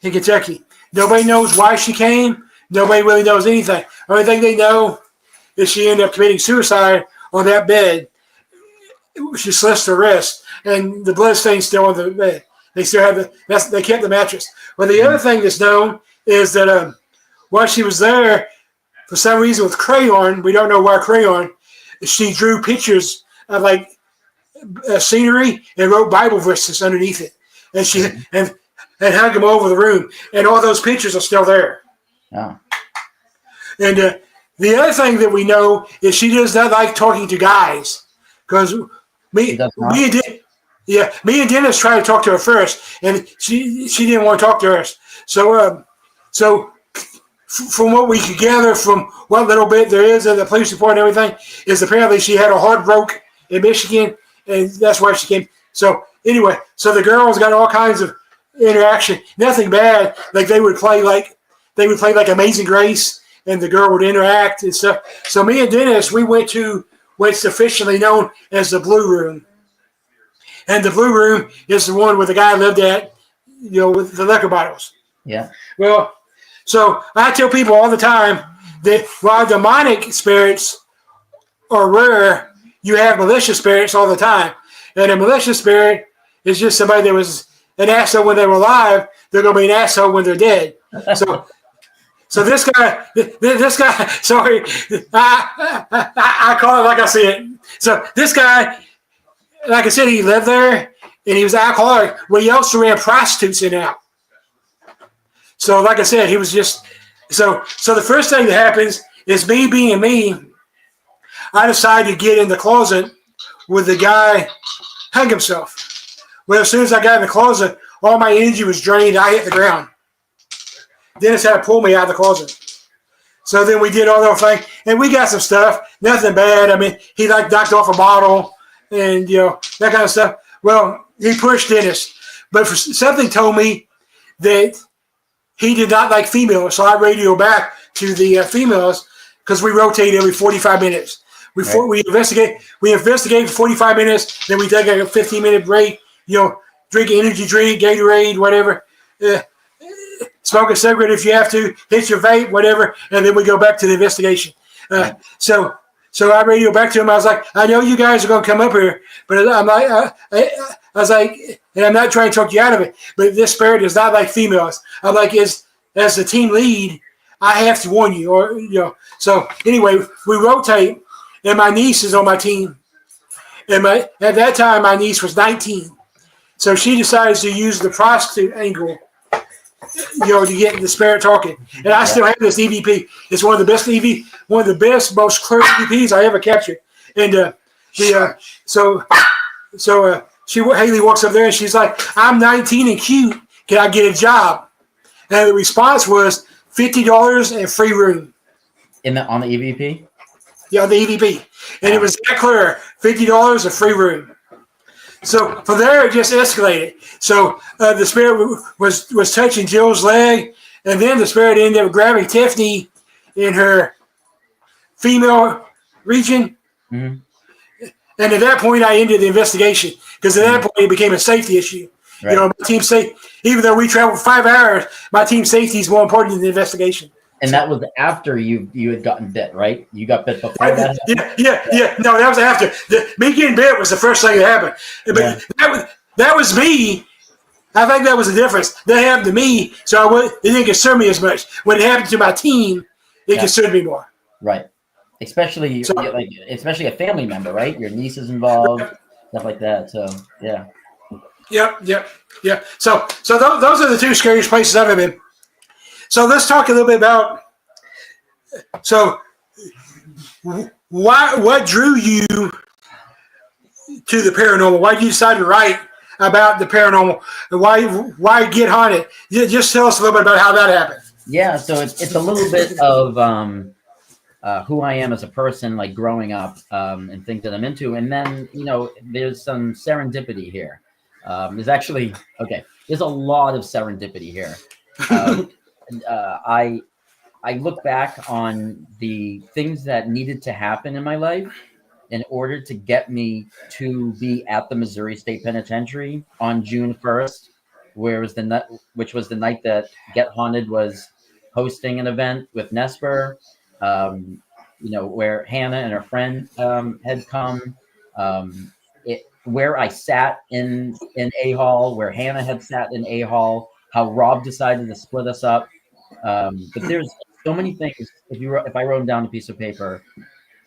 in Kentucky. Nobody knows why she came. Nobody really knows anything. The only thing they know is she ended up committing suicide on that bed. She slits her wrist, and the blood stain's still on the bed. They still have they kept the mattress. Well, the other thing that's known is that while she was there, for some reason with crayon, we don't know why crayon, she drew pictures of like scenery and wrote Bible verses underneath it, and she and hung them over the room, and all those pictures are still there. Oh. And the other thing that we know is she does not like talking to guys, because me and Dennis tried to talk to her first, and she didn't want to talk to us. So from what we could gather from what little bit there is of the police report and everything, is apparently she had a heart broke in Michigan, and that's why she came. So anyway, so the girls got all kinds of interaction, nothing bad. Like they would play like Amazing Grace, and the girl would interact and stuff. So me and Dennis, we went to what's officially known as the Blue Room. And the Blue Room is the one where the guy lived at, with the liquor bottles. Yeah. Well, so I tell people all the time that while demonic spirits are rare, you have malicious spirits all the time. And a malicious spirit is just somebody that was an asshole when they were alive. They're going to be an asshole when they're dead. So this guy, sorry, I call it like I see it. So this guy, like I said, he lived there, and he was alcoholic. Well, he also ran prostitutes in and out. So, like I said, he was just so. So the first thing that happens is me being me. I decided to get in the closet with the guy hang himself. Well, as soon as I got in the closet, all my energy was drained. I hit the ground. Dennis had to pull me out of the closet. So then we did all those things, and we got some stuff. Nothing bad. I mean, he like knocked off a bottle, and that kind of stuff. Well, he pushed Dennis, but something told me that he did not like females. So I radioed back to the females because we rotate every 45 minutes. We investigate for 45 minutes, then we take a 15-minute break. Drink an energy drink, Gatorade, whatever. Smoke a cigarette if you have to. Hit your vape, whatever, and then we go back to the investigation. So I radioed back to him. I was like, I know you guys are going to come up here, but I'm like, I was like, and I'm not trying to talk you out of it, but this spirit is not like females. I'm like, as the team lead, I have to warn you, So anyway, we rotate. And my niece is on my team. And at that time, my niece was 19. So she decides to use the prostitute angle, to get the spirit talking. And I still have this EVP. It's one of the best, most clear EVPs I ever captured. And so Haley walks up there and she's like, I'm 19 and cute. Can I get a job? And the response was $50 and free room. On the EVP? Yeah, the EVP. And it was that clear, $50 a free room. So from there, it just escalated. So the spirit was touching Jill's leg, and then the spirit ended up grabbing Tiffany in her female region. Mm-hmm. And at that point, I ended the investigation because at that point, it became a safety issue. Right. My team safety, even though we traveled 5 hours, my team safety is more important than the investigation. And that was after you had gotten bit, right? You got bit before that? Yeah. No, that was after. Me getting bit was the first thing that happened. But that was me. I think that was the difference. That happened to me, so it didn't concern me as much. When it happened to my team, it concerned me more. Right. Especially a family member, right? Your niece is involved, stuff like that. So, yeah. Yep. So those are the two scariest places I've ever been. So let's talk a little bit about. So, what drew you to the paranormal? Why did you decide to write about the paranormal? Why get haunted? Just tell us a little bit about how that happened. Yeah, so it's a little bit of who I am as a person, like growing up, and things that I'm into, and then there's some serendipity here. There's a lot of serendipity here. I look back on the things that needed to happen in my life in order to get me to be at the Missouri State Penitentiary on June 1st, which was the night that Get Haunted was hosting an event with Nesper, where Hannah and her friend had come, where I sat in A Hall, where Hannah had sat in A Hall, how Rob decided to split us up. But there's so many things. If I wrote them down on a piece of paper,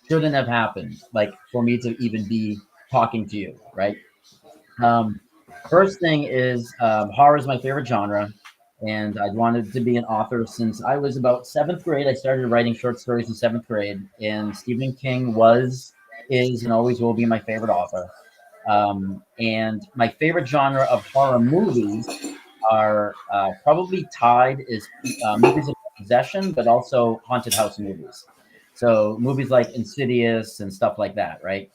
shouldn't have happened. Like for me to even be talking to you, right? First thing is horror is my favorite genre, and I'd wanted to be an author since I was about 7th grade. I started writing short stories in 7th grade, and Stephen King is, and always will be my favorite author. And my favorite genre of horror movies are probably tied is movies of possession, but also haunted house movies. So movies like Insidious and stuff like that, right?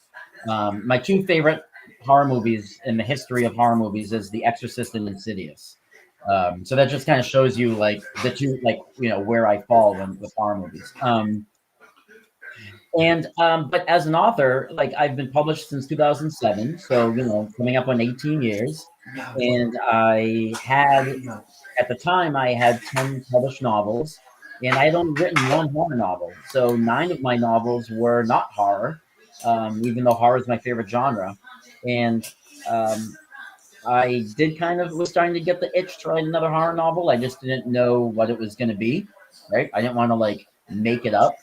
My two favorite horror movies in the history of horror movies is The Exorcist and Insidious. So that just kind of shows you where I fall with horror movies. But as an author, I've been published since 2007, so coming up on 18 years. And at the time I had 10 published novels, and I had only written one horror novel. So 9 of my novels were not horror, even though horror is my favorite genre. And I was starting to get the itch to write another horror novel. I just didn't know what it was going to be, right? I didn't want to make it up.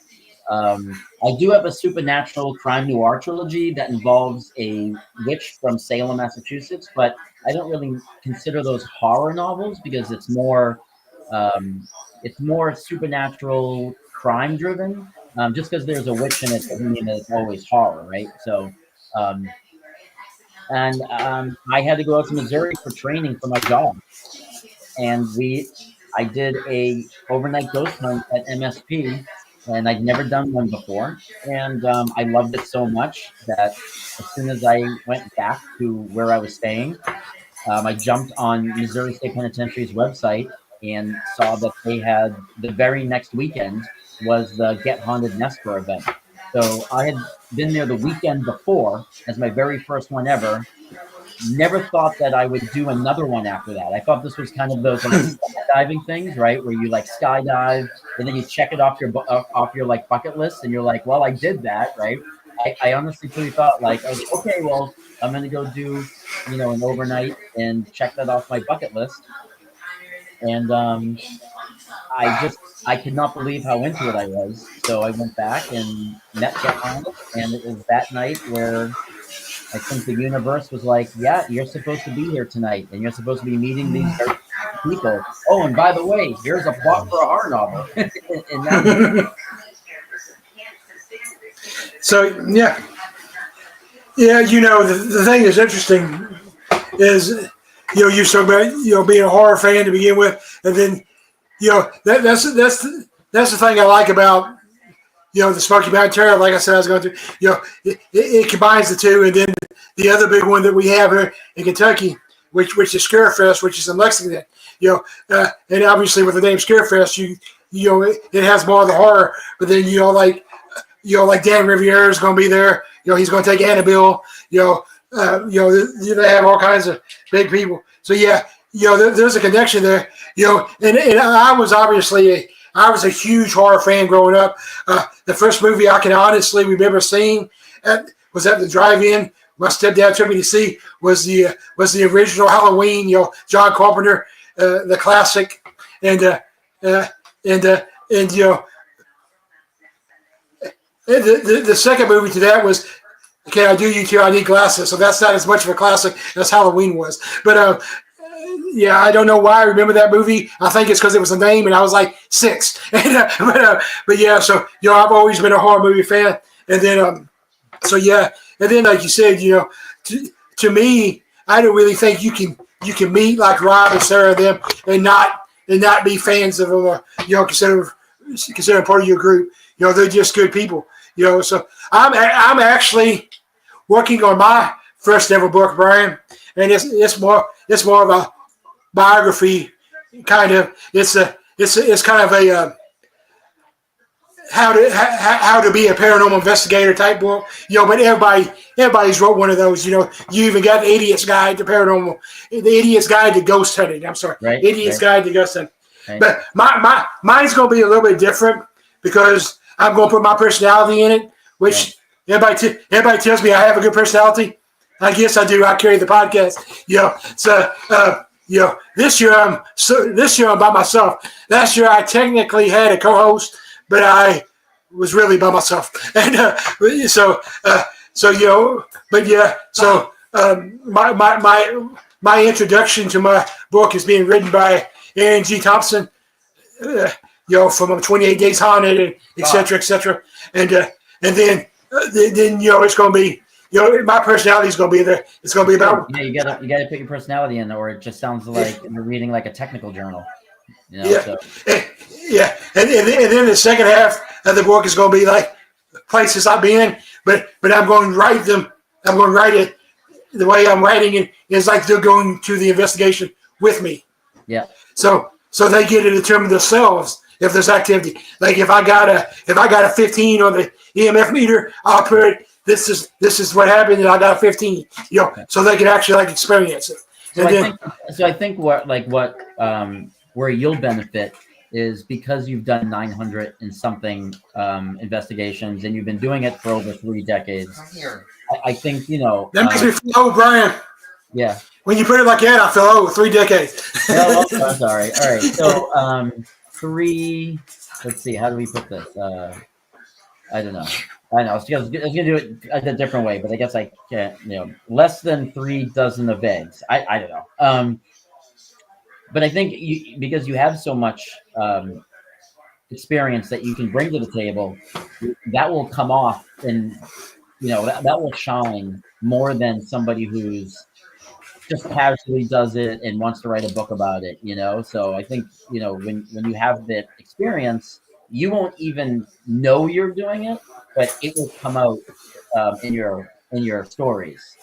I do have a supernatural crime noir trilogy that involves a witch from Salem, Massachusetts, but I don't really consider those horror novels because it's more supernatural crime driven. Just because there's a witch in it doesn't mean that it's always horror, right? So, um, and I had to go out to Missouri for training for my job, and I did a overnight ghost hunt at MSP, and I'd never done one before, and I loved it so much that as soon as I went back to where I was staying, I jumped on Missouri State Penitentiary's website and saw that they had the very next weekend was the Get Haunted Nesper event. So I had been there the weekend before as my very first one ever. Never thought that I would do another one after that. I thought this was kind of those like skydiving things, right? Where you like skydive and then you check it off your like bucket list, and you're like, well, I did that, right? I honestly truly thought like, okay, well, I'm gonna go do an overnight and check that off my bucket list. And I could not believe how into it I was. So I went back and met Get Haunted, and it was that night where I think the universe was like, yeah, you're supposed to be here tonight, and you're supposed to be meeting these people. Oh, and by the way, here's a plot for a horror novel. And that So yeah, the thing that's interesting is you talk about being a horror fan to begin with, and then that's the thing I like about the Smoky Mountain Terror. Like I said, I was going to it combines the two, and then the other big one that we have here in Kentucky, which is Scarefest, which is in Lexington. And obviously with the name Scarefest, it has more of the horror, but then like Dan Riviere is going to be there. He's going to take Annabelle. They have all kinds of big people. So there's a connection there. And I was a huge horror fan growing up. The first movie I can honestly remember seeing was at the drive-in. My stepdad took me to see was the original Halloween. John Carpenter, the classic, and the second movie to that was Can I Do You Till I Need Glasses? So that's not as much of a classic as Halloween was. But I don't know why I remember that movie. I think it's because it was a name, and I was like 6. But yeah, so I've always been a horror movie fan, and then and then like you said, to me, I don't really think you can meet like Rob and Sarah and them and not be fans of them, or consider them part of your group. They're just good people. So I'm actually working on my first ever book, Brian, and it's more of a biography kind of. It's kind of a how to be a paranormal investigator type book. But everybody's wrote one of those. You even got the Idiot's Guide to Paranormal, the Idiot's Guide to Ghost Hunting. I'm sorry, right, Idiot's Guide to Ghost Hunting. Right. But mine's going to be a little bit different because I'm going to put my personality in it, which everybody tells me I have a good personality. I guess I do. I carry the podcast. So this year I'm by myself. Last year I technically had a co-host, but I was really by myself. And my introduction to my book is being written by Aaron G. Thompson. From 28 Days Haunted, and et cetera, et cetera. And then it's going to be, my personality is going to be there. It's going to be about. You gotta put your personality in, or it just sounds like you're reading like a technical journal. And then the second half of the book is going to be like places I've been, but I'm going to write them. I'm going to write it the way I'm writing it is like they're going to the investigation with me. Yeah. So they get to determine themselves if there's activity. Like if I got a 15 on the EMF meter, I'll put this is what happened, and I got a 15. So they can actually like experience it. I think where you'll benefit is because you've done 900 and something investigations, and you've been doing it for over 3 decades. I think that makes me feel old, Brian. Yeah. When you put it like that, I feel old. 3 decades. No, I'm sorry. All right. So 3. Let's see. How do we put this? I don't know. I know. I was gonna do it a different way, but I guess I can't. Less than 3 dozen of eggs. I don't know. But I think because you have so much experience that you can bring to the table, that will come off, and that will shine more than somebody who's just casually does it and wants to write a book about it. So I think when you have that experience, you won't even know you're doing it, but it will come out in your stories.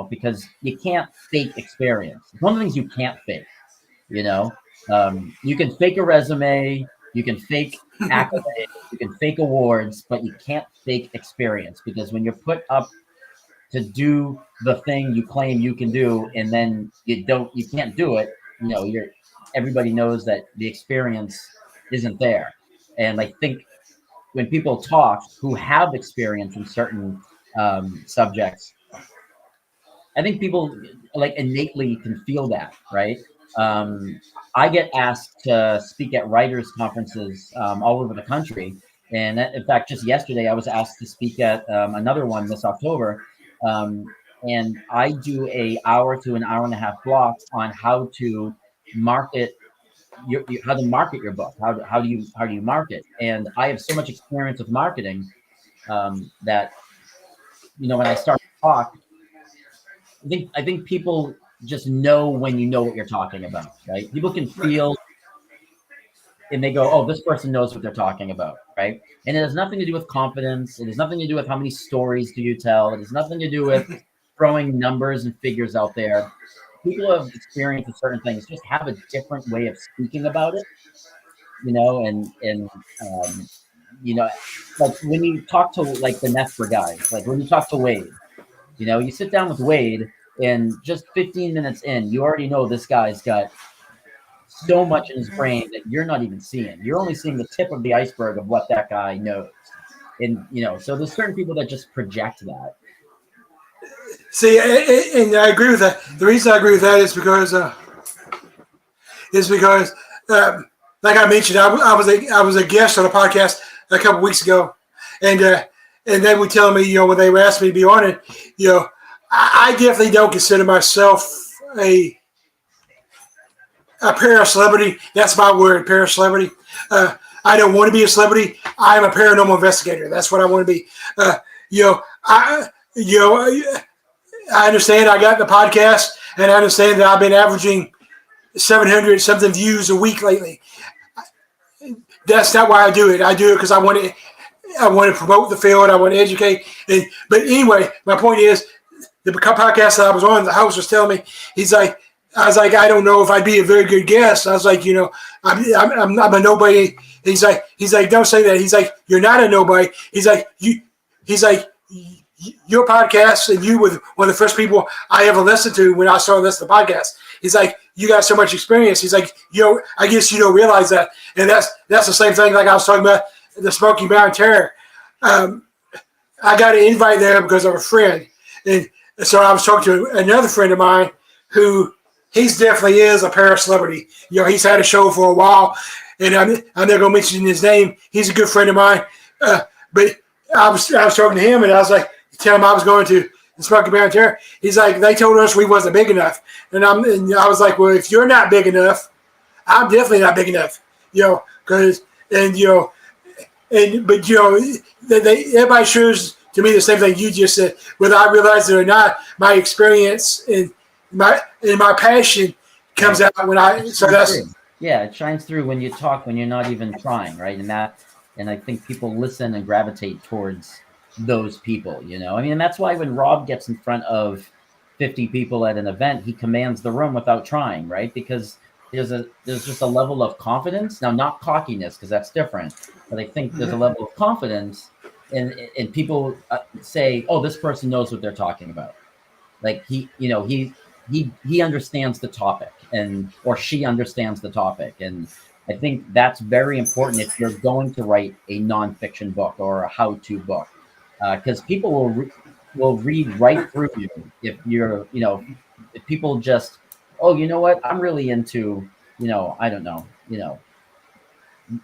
Because you can't fake experience. It's one of the things you can't fake. You can fake a resume, you can fake accolades, you can fake awards, but you can't fake experience, because when you're put up to do the thing you claim you can do, and then you can't do it, everybody knows that the experience isn't there. And I think when people talk who have experience in certain subjects, I think people like innately can feel that, right? Um, I get asked to speak at writers' conferences all over the country, and in fact, just yesterday I was asked to speak at another one this October. And I do a hour to an hour and a half block on how to market how to market your book. How do you market? And I have so much experience with marketing that when I start to talk, I think people just know when you know what you're talking about, right? People can feel, and they go, "Oh, this person knows what they're talking about," right? And it has nothing to do with confidence. It has nothing to do with how many stories do you tell. It has nothing to do with throwing numbers and figures out there. People who have experience with certain things just have a different way of speaking about it, and um, you know, like when you talk to like the Nesper guys, like when you talk to Wade. You sit down with Wade, and just 15 minutes in, you already know this guy's got so much in his brain that you're not even seeing. You're only seeing the tip of the iceberg of what that guy knows. And, so there's certain people that just project that. See, and I agree with that. The reason I agree with that is because like I mentioned, I was a guest on a podcast a couple weeks ago, and they were telling me, when they were asking me to be on it, I definitely don't consider myself a paracelebrity. That's my word, paracelebrity. I don't want to be a celebrity. I'm a paranormal investigator. That's what I want to be. I understand I got the podcast, and I understand that I've been averaging 700 something views a week lately. That's not why I do it. I do it because I want to promote the field. I want to educate. But anyway, my point is, the podcast that I was on, the host was telling me, I was like, I don't know if I'd be a very good guest. I was like, I'm a nobody. He's like, don't say that. He's like, you're not a nobody. He's like, your podcast, and you were one of the first people I ever listened to when I started listening to podcasts. He's like, you got so much experience. He's like, I guess you don't realize that. And that's the same thing like I was talking about the Smoky Mountain Terror. I got an invite there because of a friend. And so I was talking to another friend of mine who he's definitely is a para-celebrity. He's had a show for a while, and I'm not going to mention his name. He's a good friend of mine. But I was talking to him, and I was like, tell him I was going to the Smoky Mountain Terror. He's like, they told us we wasn't big enough. And I was like, well, if you're not big enough, I'm definitely not big enough. Everybody shows to me the same thing you just said. Whether I realize it or not, my experience and my passion comes out when it shines through when you talk, when you're not even trying, right? And I think people listen and gravitate towards those people, and that's why when Rob gets in front of 50 people at an event, he commands the room without trying, right? Because there's just a level of confidence. Now, not cockiness, because that's different, but I think there's a level of confidence, and people say, oh, this person knows what they're talking about. Like he understands the topic, or she understands the topic. And I think that's very important if you're going to write a nonfiction book or a how-to book, because people will read right through you if you're, if people just, oh, you know what, I'm really into, I don't know,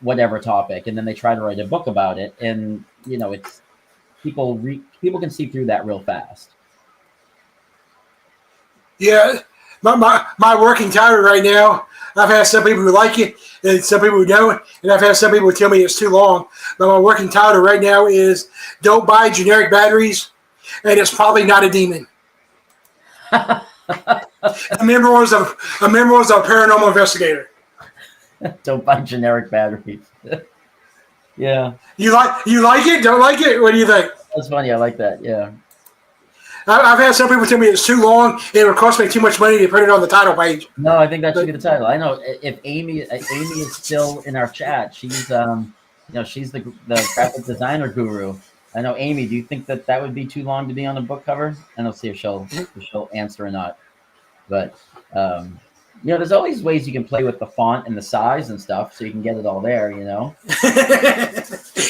whatever topic, and then they try to write a book about it, and it's people can see through that real fast. Yeah, my working title right now, I've had some people who like it and some people who don't, and I've had some people tell me it's too long. But my working title right now is "Don't buy generic batteries," and it's probably not a demon. a memoirs of paranormal investigator. Don't buy generic batteries. Yeah. You like it? Don't like it? What do you think? That's funny. I like that. Yeah. I've had some people tell me it's too long. It would cost me too much money to put it on the title page. No, I think that should be the title. I know if Amy is still in our chat, she's she's the graphic designer guru. I know, Amy. Do you think that would be too long to be on a book cover? And I'll see if she'll answer or not. But there's always ways you can play with the font and the size and stuff, so you can get it all there.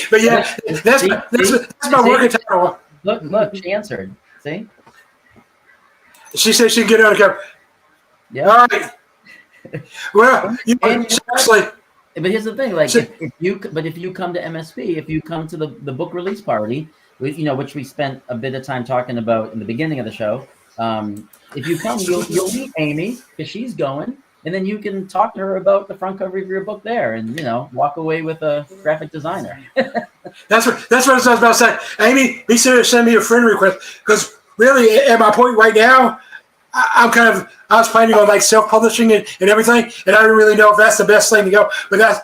But yeah, that's my working title. Look, she answered. See? She said she'd get it on the cover. Yeah. All right. Well, seriously. But here's the thing: if you come to MSP, if you come to the book release party, which we spent a bit of time talking about in the beginning of the show, if you come, you'll meet Amy because she's going, and then you can talk to her about the front cover of your book there, and walk away with a graphic designer. That's what I was about to say. Amy, be sure to send me a friend request because really, at my point right now, I was planning on like self-publishing and everything, and I don't really know if that's the best thing to go. But that's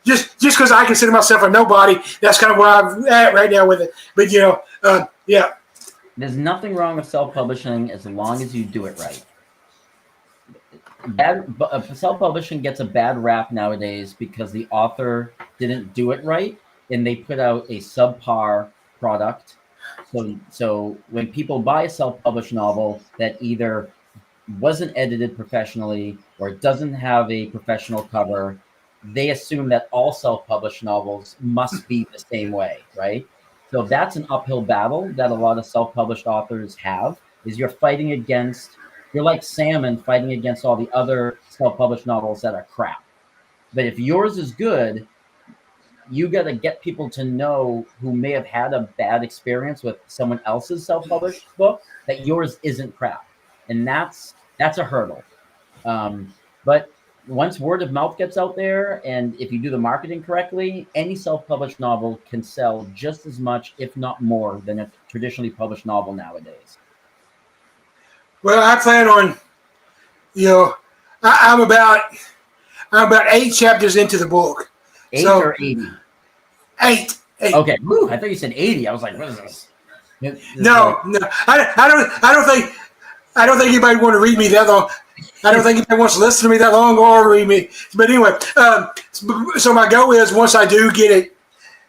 just because I consider myself a nobody. That's kind of where I'm at right now with it. But yeah. There's nothing wrong with self-publishing as long as you do it right. Self-publishing gets a bad rap nowadays because the author didn't do it right, and they put out a subpar product. So when people buy a self-published novel that either wasn't edited professionally or doesn't have a professional cover, they assume that all self-published novels must be the same way, right? So that's an uphill battle that a lot of self-published authors have, is you're like salmon fighting against all the other self-published novels that are crap. But if yours is good, you got to get people to know who may have had a bad experience with someone else's self-published book that yours isn't crap. And that's a hurdle. But once word of mouth gets out there, and if you do the marketing correctly, any self-published novel can sell just as much, if not more, than a traditionally published novel nowadays. Well, I plan on, I'm about 8 chapters into the book. 8 or 80? 8. Okay. Woo, I thought you said 80. I was like, what is this? No. I don't think anybody want to read me that long. I don't think anybody wants to listen to me that long or read me. But anyway, so my goal is once I do get it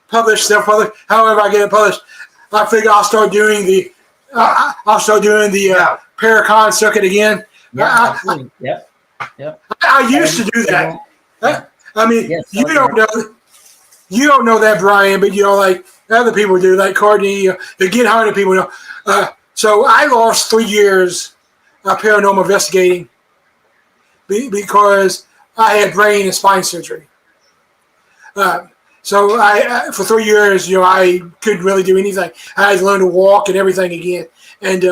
published, self-published, however I get it published, I figure I'll start doing the Paracon circuit again. Yeah, yep. I used to do that. I mean, you don't know that, Brian, but like other people do, like Courtney, the Get Haunted people know. So I lost 3 years of paranormal investigating because I had brain and spine surgery. So for 3 years, I couldn't really do anything. I had to learn to walk and everything again, and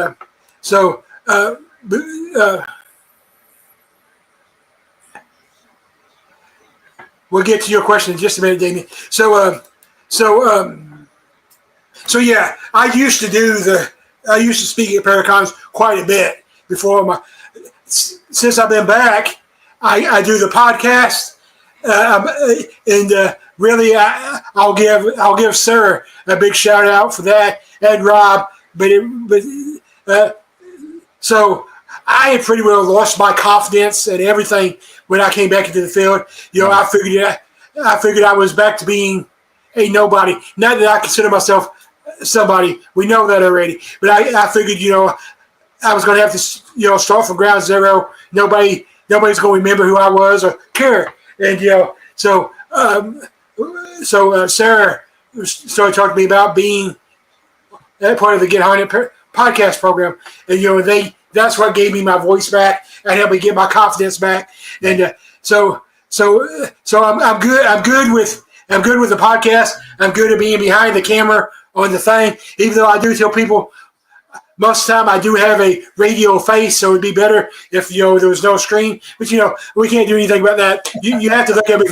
we'll get to your question in just a minute, Damien. So yeah, I used to speak at Paracons quite a bit before since I've been back, I do the podcast, and really I'll give Sarah a big shout out for that, and Rob, so I had pretty well lost my confidence and everything when I came back into the field. I figured I was back to being a nobody. Not that I consider myself somebody. We know that already. But I figured, I was going to have to, start from ground zero. Nobody's going to remember who I was or care. And so Sarah started talking to me about being that part of the Get Haunted podcast program, and that's what gave me my voice back and helped me get my confidence back. And so I'm good. I'm good with I'm good with the podcast. I'm good at being behind the camera on the thing, even though I do tell people most of the time I do have a radio face, so it'd be better if there was no screen. But we can't do anything about that. You have to look at me.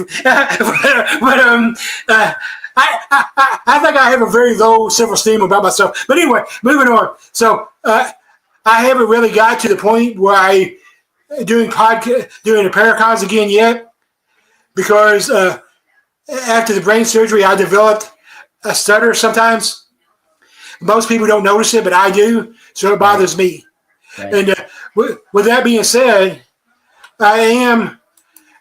But I think I have a very low self-esteem about myself. But anyway, moving on. So I haven't really got to the point where I doing the Paracons again yet, because after the brain surgery I developed a stutter sometimes. Most people don't notice it, but I do, so it bothers me. Right. And with that being said, I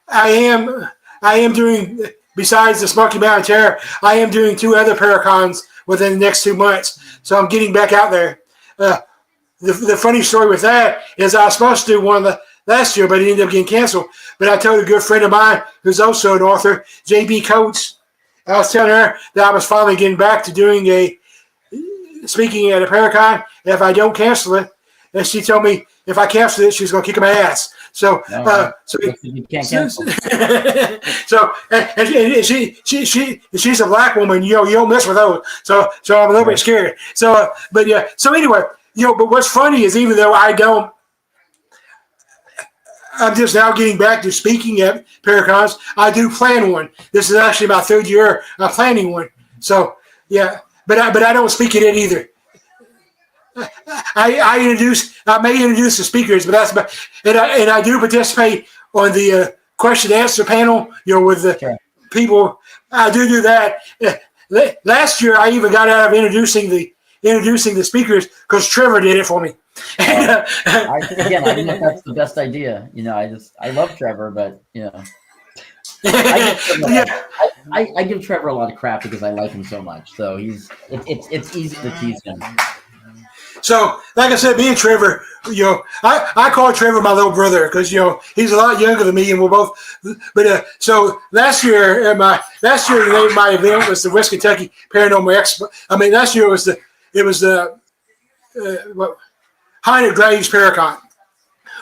am doing, besides the Smoky Mountain Terror, I am doing 2 other Paracons within the next 2 months. So I'm getting back out there. The funny story with that is I was supposed to do one last year, but it ended up getting canceled. But I told a good friend of mine who's also an author, J.B. Coates, I was telling her that I was finally getting back to doing speaking at a Paracon if I don't cancel it. And she told me if I cancel it, she's going to kick my ass. So, you can't cancel. So, and she's a black woman. You don't mess with those. So I'm a little bit scared. So, but yeah. So anyway, but what's funny is even though I'm just now getting back to speaking at Paracons, I do plan one. This is actually my 3rd year of planning one. So yeah. But I don't speak at it either. I may introduce the speakers, but that's about, and I do participate on the question and answer panel. With the people. I do that. Last year I even got out of introducing the speakers because Trevor did it for me. I don't know if that's the best idea. I love Trevor, but I give Trevor a lot of crap because I like him so much. So it's easy to tease him. So, like I said, me and Trevor, I call Trevor my little brother because he's a lot younger than me, and we're both. But so last year, the name of my event was the West Kentucky Paranormal Expo. I mean, last year it was the Haunted Graves Paracon.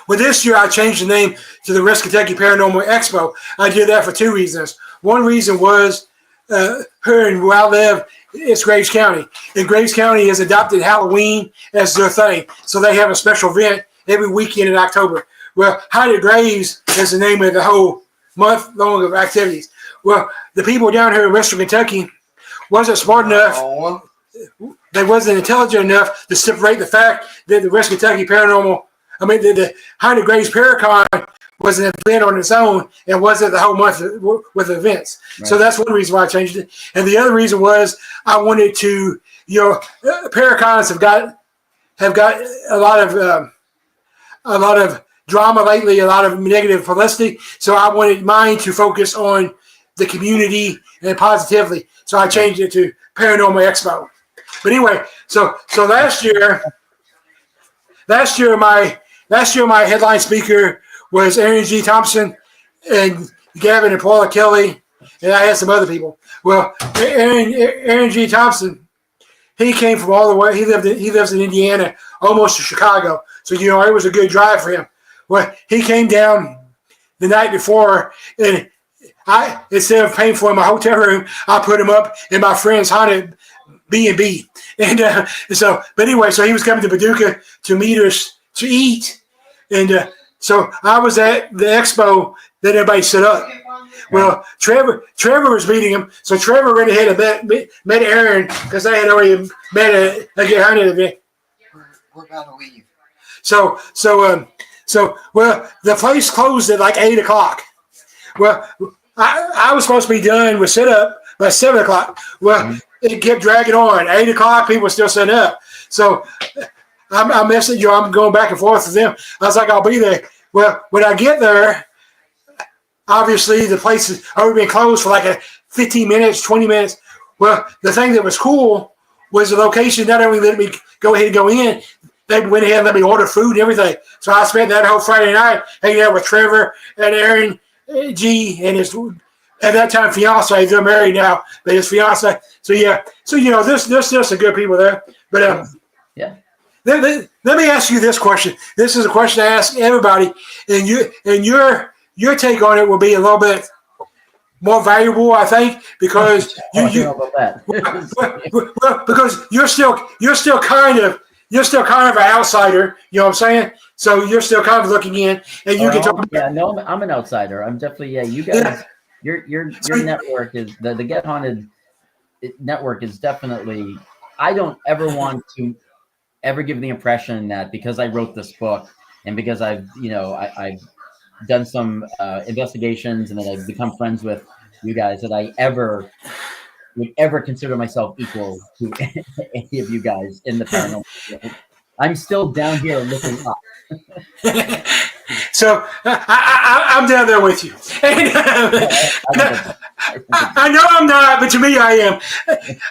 Well, this year I changed the name to the West Kentucky Paranormal Expo. I did that for 2 reasons. One reason was here and where I live, it's Graves County. And Graves County has adopted Halloween as their thing. So they have a special event every weekend in October. Well, Haunted Graves is the name of the whole month long of activities. Well, the people down here in Western Kentucky wasn't smart enough. They wasn't intelligent enough to separate the fact that the West Kentucky the Haunted Graves Paracon was an event on its own and wasn't the whole month with events. Right. So that's one reason why I changed it. And the other reason was I wanted to, Paracons have got a lot of drama lately, a lot of negative publicity. So I wanted mine to focus on the community and positively. So I changed it to Paranormal Expo. But anyway, so last year my headline speaker was Aaron G. Thompson and Gavin and Paula Kelly, and I had some other people. Well, Aaron G. Thompson, he came from all the way. He lives in Indiana, almost to Chicago. So it was a good drive for him. Well, he came down the night before, and instead of paying for him a hotel room, I put him up in my friend's haunted B&B. And so he was coming to Paducah to meet us to eat. And so I was at the expo that everybody set up. Well, Trevor was meeting him. So Trevor already had met Aaron because they had already met at a Get Haunted event. We're about to leave. So the place closed at like 8 o'clock. Well, I was supposed to be done with set up by 7 o'clock. Well, it kept dragging on. 8 o'clock, people were still setting up. So I'm messaging you. I'm going back and forth with them. I was like, I'll be there. Well, when I get there, obviously the place has already been closed for like 15 minutes, 20 minutes. Well, the thing that was cool was the location not only let me go ahead and go in, they went ahead and let me order food and everything. So I spent that whole Friday night hanging out with Trevor and Aaron G and his, at that time, fiance. They're married now, but his fiance. So yeah, there's still some good people there. But yeah. Let me ask you this question. This is a question I ask everybody, and your take on it will be a little bit more valuable, I think, because I don't know about that. because you're still kind of an outsider. You know what I'm saying? So you're still kind of looking in, and you can talk. Yeah, no, I'm an outsider. I'm definitely You guys, your network is the Get Haunted network is definitely. I don't ever want to ever give the impression that because I wrote this book and because I've I've done some investigations and that I've become friends with you guys that I would ever consider myself equal to any of you guys in the paranormal field. I'm still down here looking up. So I'm down there with you. And, I know I'm not, but to me I am.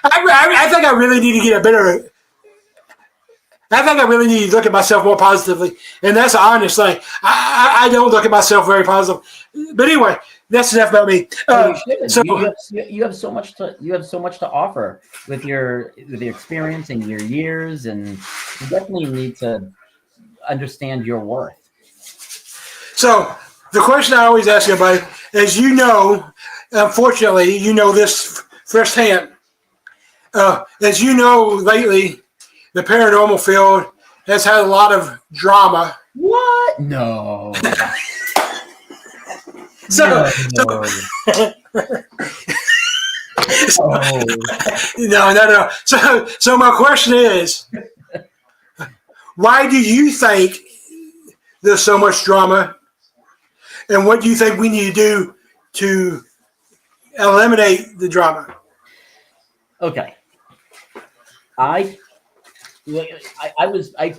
I think I really need to get a better. I think I really need to look at myself more positively, and that's an honest thing. I don't look at myself very positive, but anyway, that's enough about me. So you have so much to offer with your experience and your years, and you definitely need to understand your worth. So the question I always ask everybody, as you know, unfortunately, you know this firsthand. As you know, lately, the paranormal field has had a lot of drama. What? No. No. So my question is, why do you think there's so much drama, and what do you think we need to do to eliminate the drama? Okay. I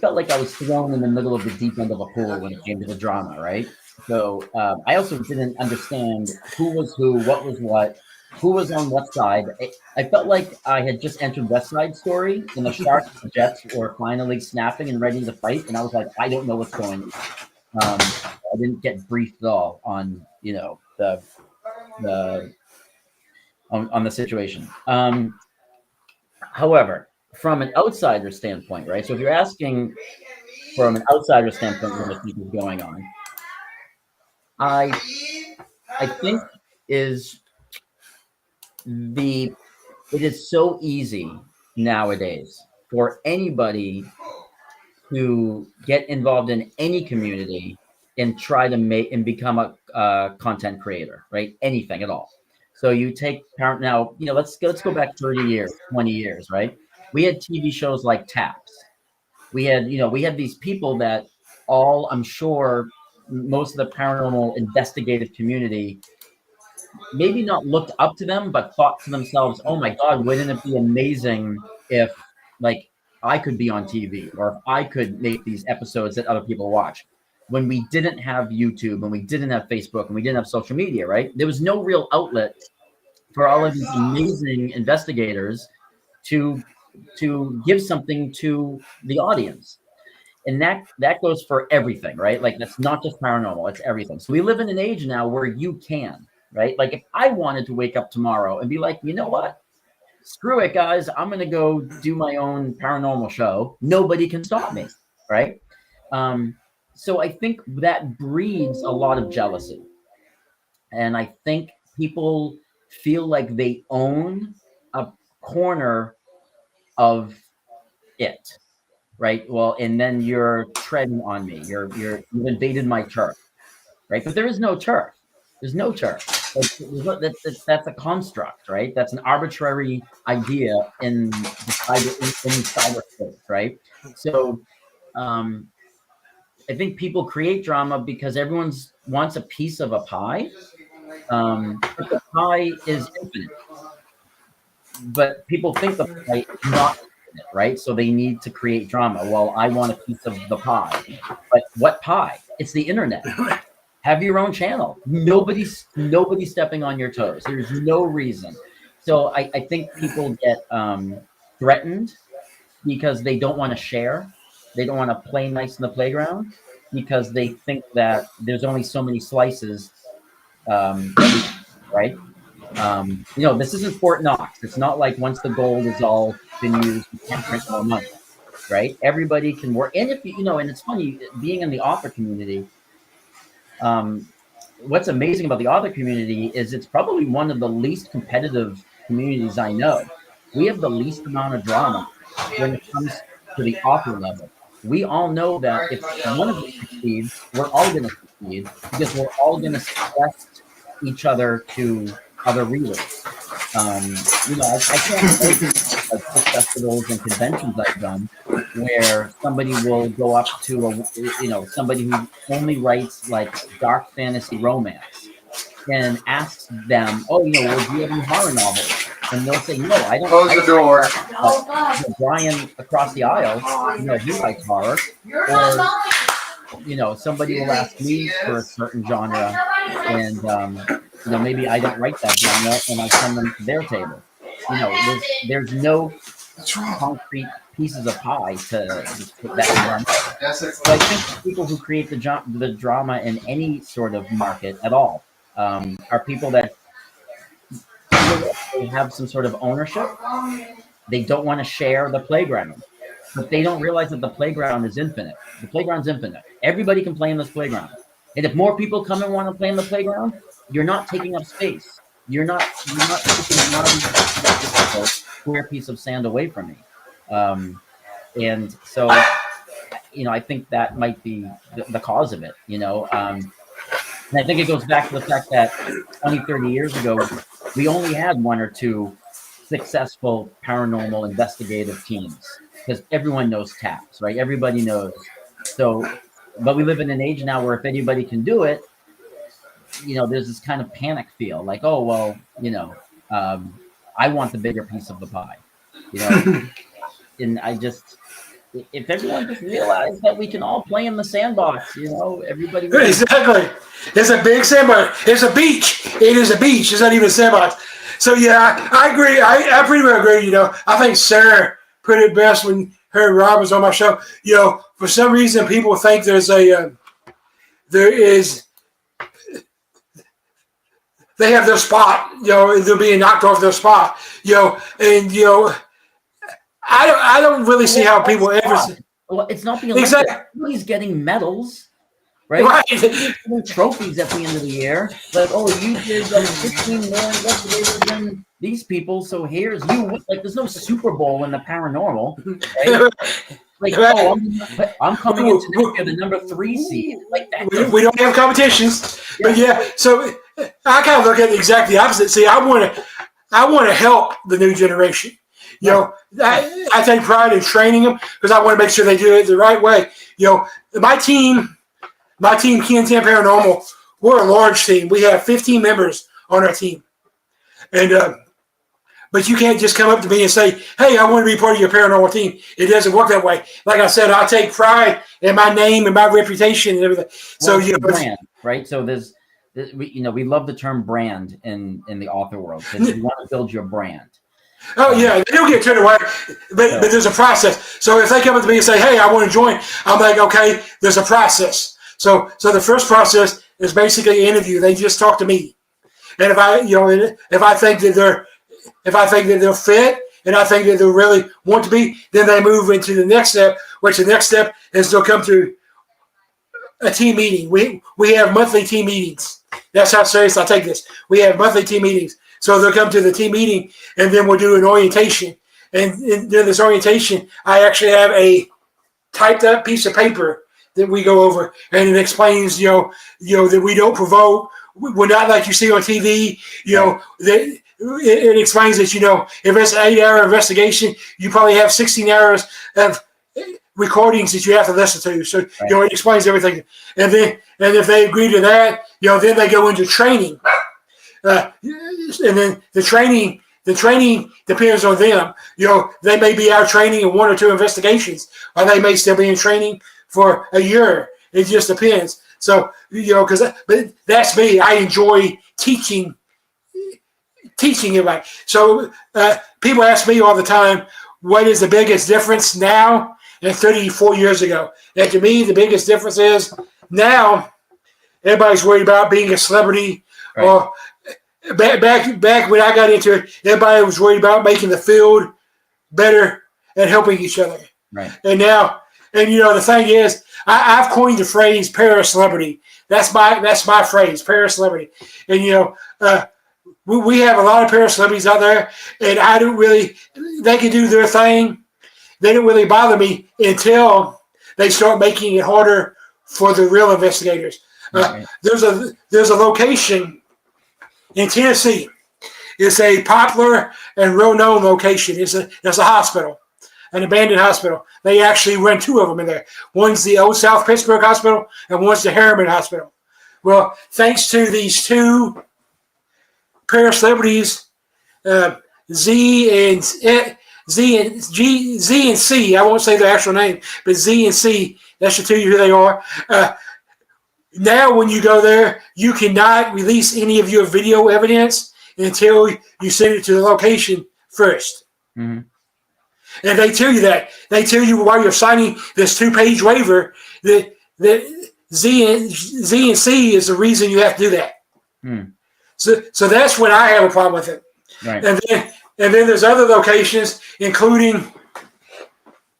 felt like I was thrown in the middle of the deep end of a pool when it came to the drama, right? So I also didn't understand who was who, what was what, who was on what side. I felt like I had just entered West Side Story, and the Sharks and the Jets were finally snapping and ready to fight, and I was like, I don't know what's going on. I didn't get briefed at all on on the situation. However, from an outsider standpoint, right? So if you're asking from an outsider standpoint what is going on, I think it is so easy nowadays for anybody to get involved in any community and try to make and become a content creator, right? Anything at all. So you take now, let's go back 30 years, 20 years, right? We had TV shows like Taps. We had these people that I'm sure most of the paranormal investigative community maybe not looked up to them, but thought to themselves, oh my God, wouldn't it be amazing if like I could be on TV, or if I could make these episodes that other people watch. When we didn't have YouTube, and we didn't have Facebook, and we didn't have social media, right? There was no real outlet for all of these amazing investigators to give something to the audience. And that goes for everything, right? Like, that's not just paranormal, it's everything. So we live in an age now where you can, right? Like, if I wanted to wake up tomorrow and be like, you know what? Screw it, guys. I'm going to go do my own paranormal show. Nobody can stop me, right? So I think that breeds a lot of jealousy. And I think people feel like they own a corner of it, right? Well, and then you're treading on me. You've invaded my turf, right? But there is no turf. There's no turf. That's a construct, right? That's an arbitrary idea in cyberspace, right? So I think people create drama because everyone wants a piece of a pie. But the pie is infinite. But people think the pie is not infinite, right? So they need to create drama. Well, I want a piece of the pie. But what pie? It's the internet. Have your own channel. Nobody's stepping on your toes. There's no reason. So I think people get threatened because they don't want to share. They don't want to play nice in the playground because they think that there's only so many slices, right? This isn't Fort Knox. It's not like once the gold is all been used, you can't print more money, right? Everybody can work. And if and it's funny, being in the author community, what's amazing about the author community is it's probably one of the least competitive communities I know. We have the least amount of drama when it comes to the author level. We all know that if one of us succeeds, we're all going to succeed because we're all going to suggest each other to other readers. I can't go to like book festivals and conventions I've done where somebody will go up to somebody who only writes like dark fantasy romance and asks them, "Oh, do you have any horror novels?" And they'll say, "No, I don't." Close the door. Brian across the aisle, he likes horror. Or somebody will ask me for a certain genre, and maybe I don't write that genre, and I send them to their table. There's no concrete pieces of pie to just put that in. So I think people who create the drama in any sort of market at all are people that they have some sort of ownership. They don't want to share the playground, but they don't realize that the playground is infinite. The playground's infinite. Everybody can play in this playground. And if more people come and want to play in the playground, you're not taking up space. You're not taking one square piece of sand away from me. And so, I think that might be the cause of it, and I think it goes back to the fact that 20, 30 years ago, we only had one or two successful paranormal investigative teams because everyone knows TAPS, right? Everybody knows. So, but we live in an age now where if anybody can do it, there's this kind of panic feel like, oh, well, I want the bigger piece of the pie, and if everyone just realized that we can all play in the sandbox, everybody. Exactly. It's a big sandbox. It's a beach. It is a beach. It's not even a sandbox. So, yeah, I agree. I pretty well agree. I think Sarah put it best when her and Rob was on my show. For some reason, people think they have their spot, they're being knocked off their spot, and, I don't really see how people ever. Well, it's not the Olympics. Exactly. Everybody's getting medals, right? Trophies at the end of the year. Like, oh, you did 15 more investigators than these people, so here's you. Like, there's no Super Bowl in the paranormal, right? Like, oh, I'm coming into next year the number 3 seed. Like that. We don't have competitions, but yeah. So I kind of look at it exactly opposite. See, I want to help the new generation. I take pride in training them because I want to make sure they do it the right way. My team, Ken 10 Paranormal, we're a large team. We have 15 members on our team. And but you can't just come up to me and say, hey, I want to be part of your paranormal team. It doesn't work that way. Like I said, I take pride in my name and my reputation and everything. So, brand, right? So we love the term brand in the author world because you want to build your brand. Oh, yeah, they don't get turned away, but there's a process. So if they come up to me and say, hey, I want to join, I'm like, okay, there's a process. So the first process is basically an interview. They just talk to me. And if I think that they're fit and I think that they really want to be, then they move into the next step, which the next step is they'll come to a team meeting. We have monthly team meetings. That's how serious I take this. We have monthly team meetings. So they'll come to the team meeting, and then we'll do an orientation. And during this orientation, I actually have a typed up piece of paper that we go over, and it explains, that we don't provoke. We're not like you see on TV. That it explains that if it's an 8-hour investigation, you probably have 16 hours of recordings that you have to listen to. So it explains everything. And if they agree to that, then they go into training. And then the training depends on them. They may be out training in 1 or 2 investigations, or they may still be in training for a year. It just depends. So, but that's me. I enjoy teaching everybody. So people ask me all the time, what is the biggest difference now and 34 years ago? And to me, the biggest difference is now everybody's worried about being a celebrity or Back when I got into it, everybody was worried about making the field better and helping each other. Right. And now, the thing is, I've coined the phrase para-celebrity. That's my phrase, paracelebrity. And we have a lot of paracelebrities out there, and I don't really. They can do their thing. They don't really bother me until they start making it harder for the real investigators. Right. There's a location in Tennessee. It's a popular and well-known location. It's a hospital, an abandoned hospital. They actually run two of them in there. One's the old South Pittsburgh Hospital, and one's the Harriman Hospital. Well, thanks to these two paracelebrities, Z and C. I won't say their actual name, but Z and C. That should tell you who they are. Now, when you go there, you cannot release any of your video evidence until you send it to the location first. Mm-hmm. And they tell you that. They tell you while you're signing this 2-page waiver that Z and C is the reason you have to do that. Mm. So that's when I have a problem with it. Right. And then there's other locations, including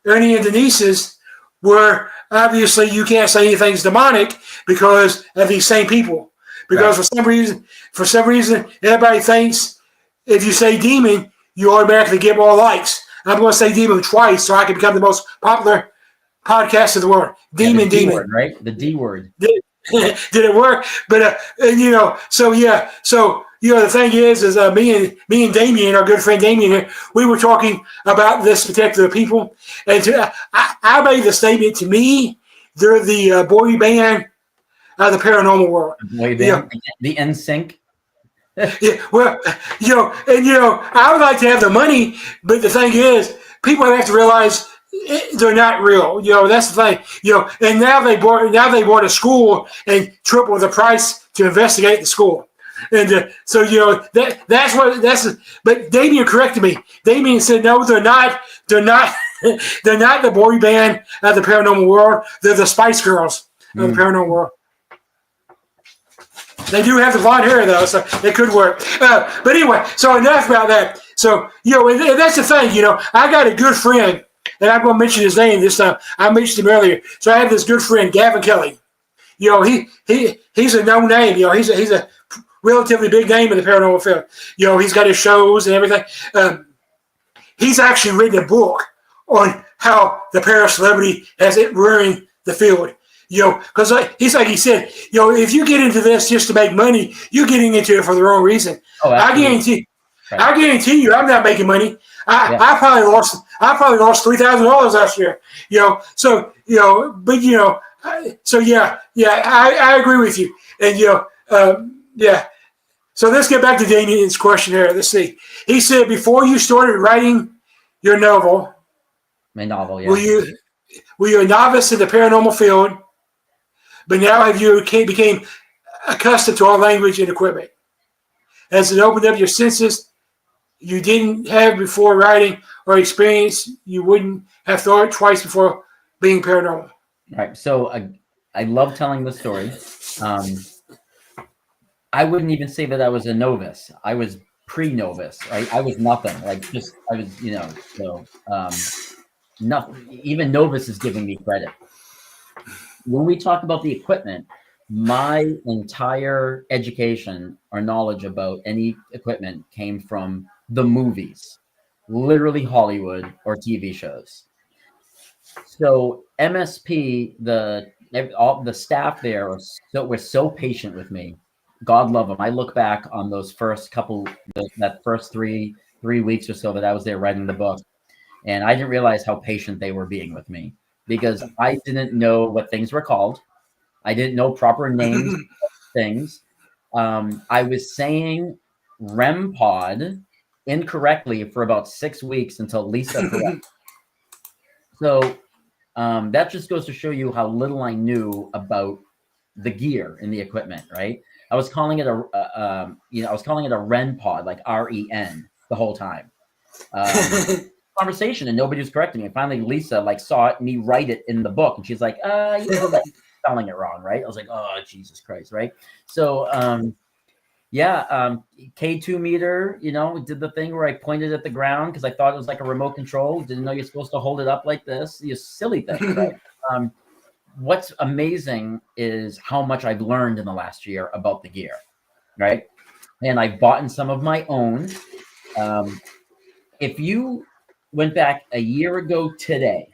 Ernie and Denise's, where obviously you can't say anything's demonic because of these same people. Because for some reason, everybody thinks if you say demon, you automatically get more likes. I'm going to say demon twice so I can become the most popular podcast in the world. Demon. Word, right? The D word. Did it work? But the thing is me and Damien, our good friend Damien here, we were talking about this particular people, and I made the statement. To me, they're the boy band of the paranormal world. Boy band, the NSYNC. Yeah, well, I would like to have the money, but the thing is, people have to realize they're not real. That's the thing. And now they bought a school and tripled the price to investigate the school. And that's what. But Damien corrected me. Damien said, no, they're not. They're not the boy band of the paranormal world. They're the Spice Girls of the paranormal world. They do have the blonde hair, though, so it could work. But anyway, so enough about that. So, and that's the thing, I got a good friend, and I'm going to mention his name this time. I mentioned him earlier. So I have this good friend, Gavin Kelly. He's a known name. He's a relatively big name in the paranormal field. He's got his shows and everything. He's actually written a book on how the paracelebrity has ruined the field. Because he said, if you get into this just to make money, you're getting into it for the wrong reason. Oh, I guarantee you, I'm not making money. I probably lost $3,000 last year. I agree with you. And So let's get back to Damien's question here. Let's see. He said, before you started writing your novel, my novel, yeah. Were you a novice in the paranormal field? But now have you became accustomed to all language and equipment? Has it opened up your senses you didn't have before writing, or experience you wouldn't have thought twice before being paranormal? Right. So I love telling the story. I wouldn't even say that I was a novice. I was pre-novice. Right? I was nothing. Nothing. Even novice is giving me credit. When we talk about the equipment, my entire education or knowledge about any equipment came from the movies, literally Hollywood or TV shows. So MSP, the staff there were so patient with me. God love them. I look back on those first that first three weeks or so that I was there writing the book, and I didn't realize how patient they were being with me, because I didn't know what things were called. I didn't know proper names of things. I was saying REM pod incorrectly for about 6 weeks until Lisa corrected. So that just goes to show you how little I knew about the gear and the equipment, right? I was calling it a REN pod, like REN, the whole time. Conversation, and nobody was correcting me. And finally, Lisa saw me write it in the book, and she's like, "You're spelling it wrong, right?" I was like, "Oh, Jesus Christ!" Right? So, K2 meter, did the thing where I pointed at the ground because I thought it was like a remote control. Didn't know you're supposed to hold it up like this. You silly thing, right? what's amazing is how much I've learned in the last year about the gear, right? And I've bought in some of my own. If you went back a year ago today,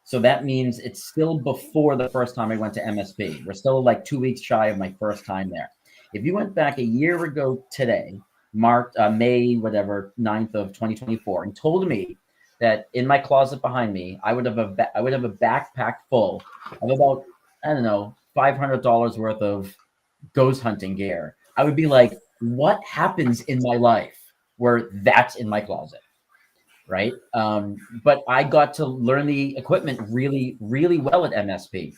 so that means it's still before the first time I went to MSP. We're still like 2 weeks shy of my first time there. If you went back a year ago today, May, whatever, 9th of 2024, and told me that in my closet behind me, I would have a backpack full of about, I don't know, $500 worth of ghost hunting gear, I would be like, what happens in my life where that's in my closet? Right. But I got to learn the equipment really, really well at MSP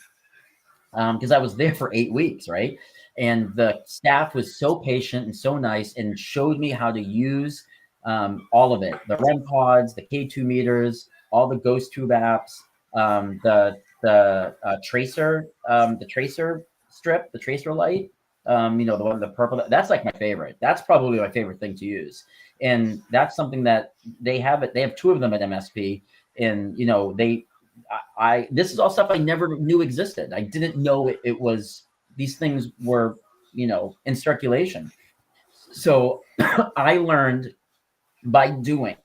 because I was there for 8 weeks. Right. And the staff was so patient and so nice and showed me how to use all of it, the REM pods, the K2 meters, all the ghost tube apps, the tracer strip, the tracer light, the one, the purple, that's like my favorite. That's probably my favorite thing to use. And that's something that they have 2 of them at MSP. And, this is all stuff I never knew existed. I didn't know it was, these things were, in circulation. So I learned by doing,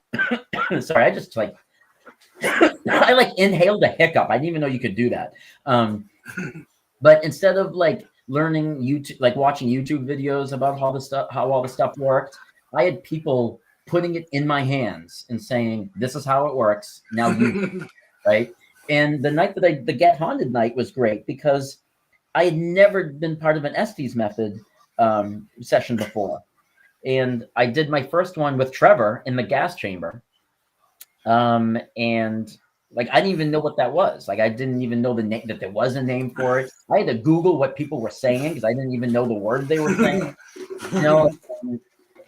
sorry, I just like, I like inhaled a hiccup. I didn't even know you could do that. But instead of like learning YouTube, like watching YouTube videos about how all the stuff worked, I had people putting it in my hands and saying, this is how it works. Now you, right? And the night that the Get Haunted night was great because I had never been part of an Estes method session before. And I did my first one with Trevor in the gas chamber. And like, I didn't even know what that was. Like, I didn't even know the name, that there was a name for it. I had to Google what people were saying because I didn't even know the word they were saying.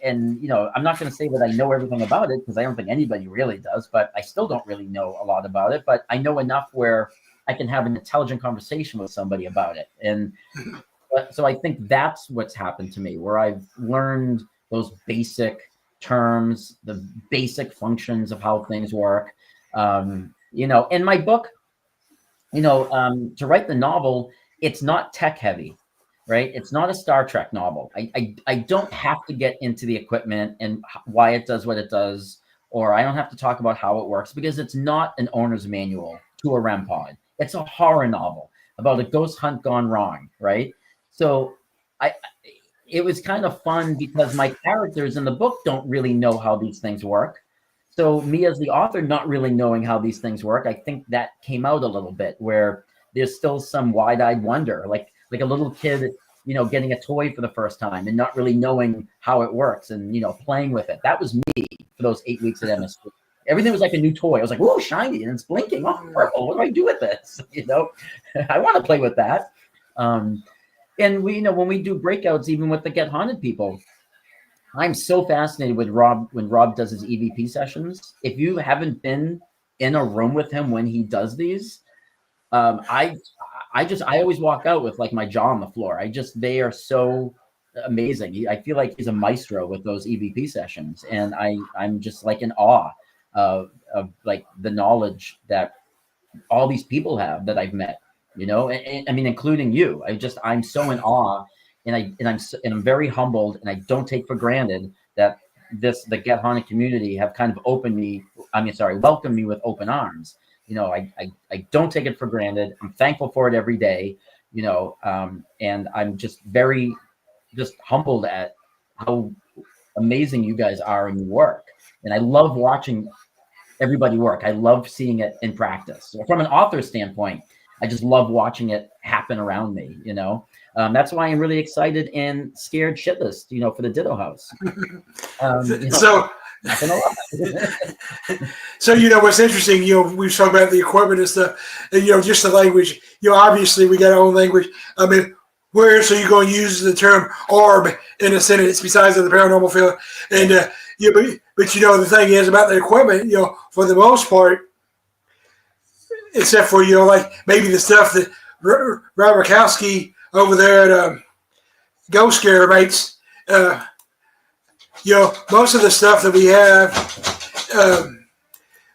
And I'm not going to say that I know everything about it because I don't think anybody really does, but I still don't really know a lot about it. But I know enough where I can have an intelligent conversation with somebody about it. And so I think that's what's happened to me, where I've learned those basic terms, the basic functions of how things work. In my book, to write the novel, it's not tech heavy. Right? It's not a Star Trek novel. I don't have to get into the equipment and why it does what it does, or I don't have to talk about how it works because it's not an owner's manual to a REM pod. It's a horror novel about a ghost hunt gone wrong, right? So it was kind of fun because my characters in the book don't really know how these things work. So me as the author not really knowing how these things work, I think that came out a little bit where there's still some wide-eyed wonder, like a little kid, getting a toy for the first time and not really knowing how it works and, playing with it. That was me for those 8 weeks at MSP. Everything was like a new toy. I was like, whoa, shiny, and it's blinking. Oh, purple. What do I do with this? I want to play with that. And we, when we do breakouts, even with the Get Haunted people, I'm so fascinated with Rob when Rob does his EVP sessions. If you haven't been in a room with him when he does these, I always walk out with like my jaw on the floor. They are so amazing. I feel like he's a maestro with those EVP sessions. And I'm just like in awe of like the knowledge that all these people have that I've met, and I mean, including you. I'm so in awe and I'm very humbled, and I don't take for granted that the Get Haunted community have kind of welcomed me with open arms. I don't take it for granted. I'm thankful for it every day, and I'm just very humbled at how amazing you guys are in your work. And I love watching everybody work. I love seeing it in practice. So from an author standpoint, I just love watching it happen around me, That's why I'm really excited and scared shitless, for the Ditto House. So what's interesting, we've talked about the equipment and stuff, and just the language. Obviously we got our own language. I mean, where else are you going to use the term orb in a sentence besides in the paranormal field? And but the thing is about the equipment, for the most part, except for like maybe the stuff that Rob Rakowski over there at Ghost Scare makes. Most of the stuff that we have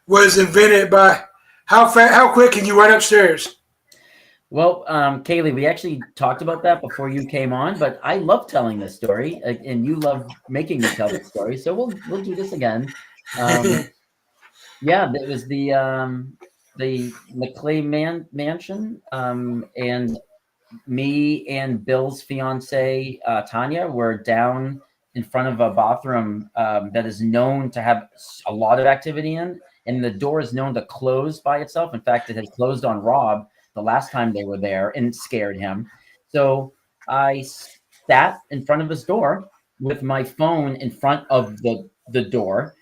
was invented by how quick can you run upstairs? Well, Kaylee, we actually talked about that before you came on, but I love telling this story, and you love making me tell this story. So we'll do this again. Yeah, it was the McClay mansion, and me and Bill's fiance Tanya were down in front of a bathroom that is known to have a lot of activity in, and the door is known to close by itself. In fact, it had closed on Rob the last time they were there, and it scared him. So I sat in front of this door with my phone in front of the door.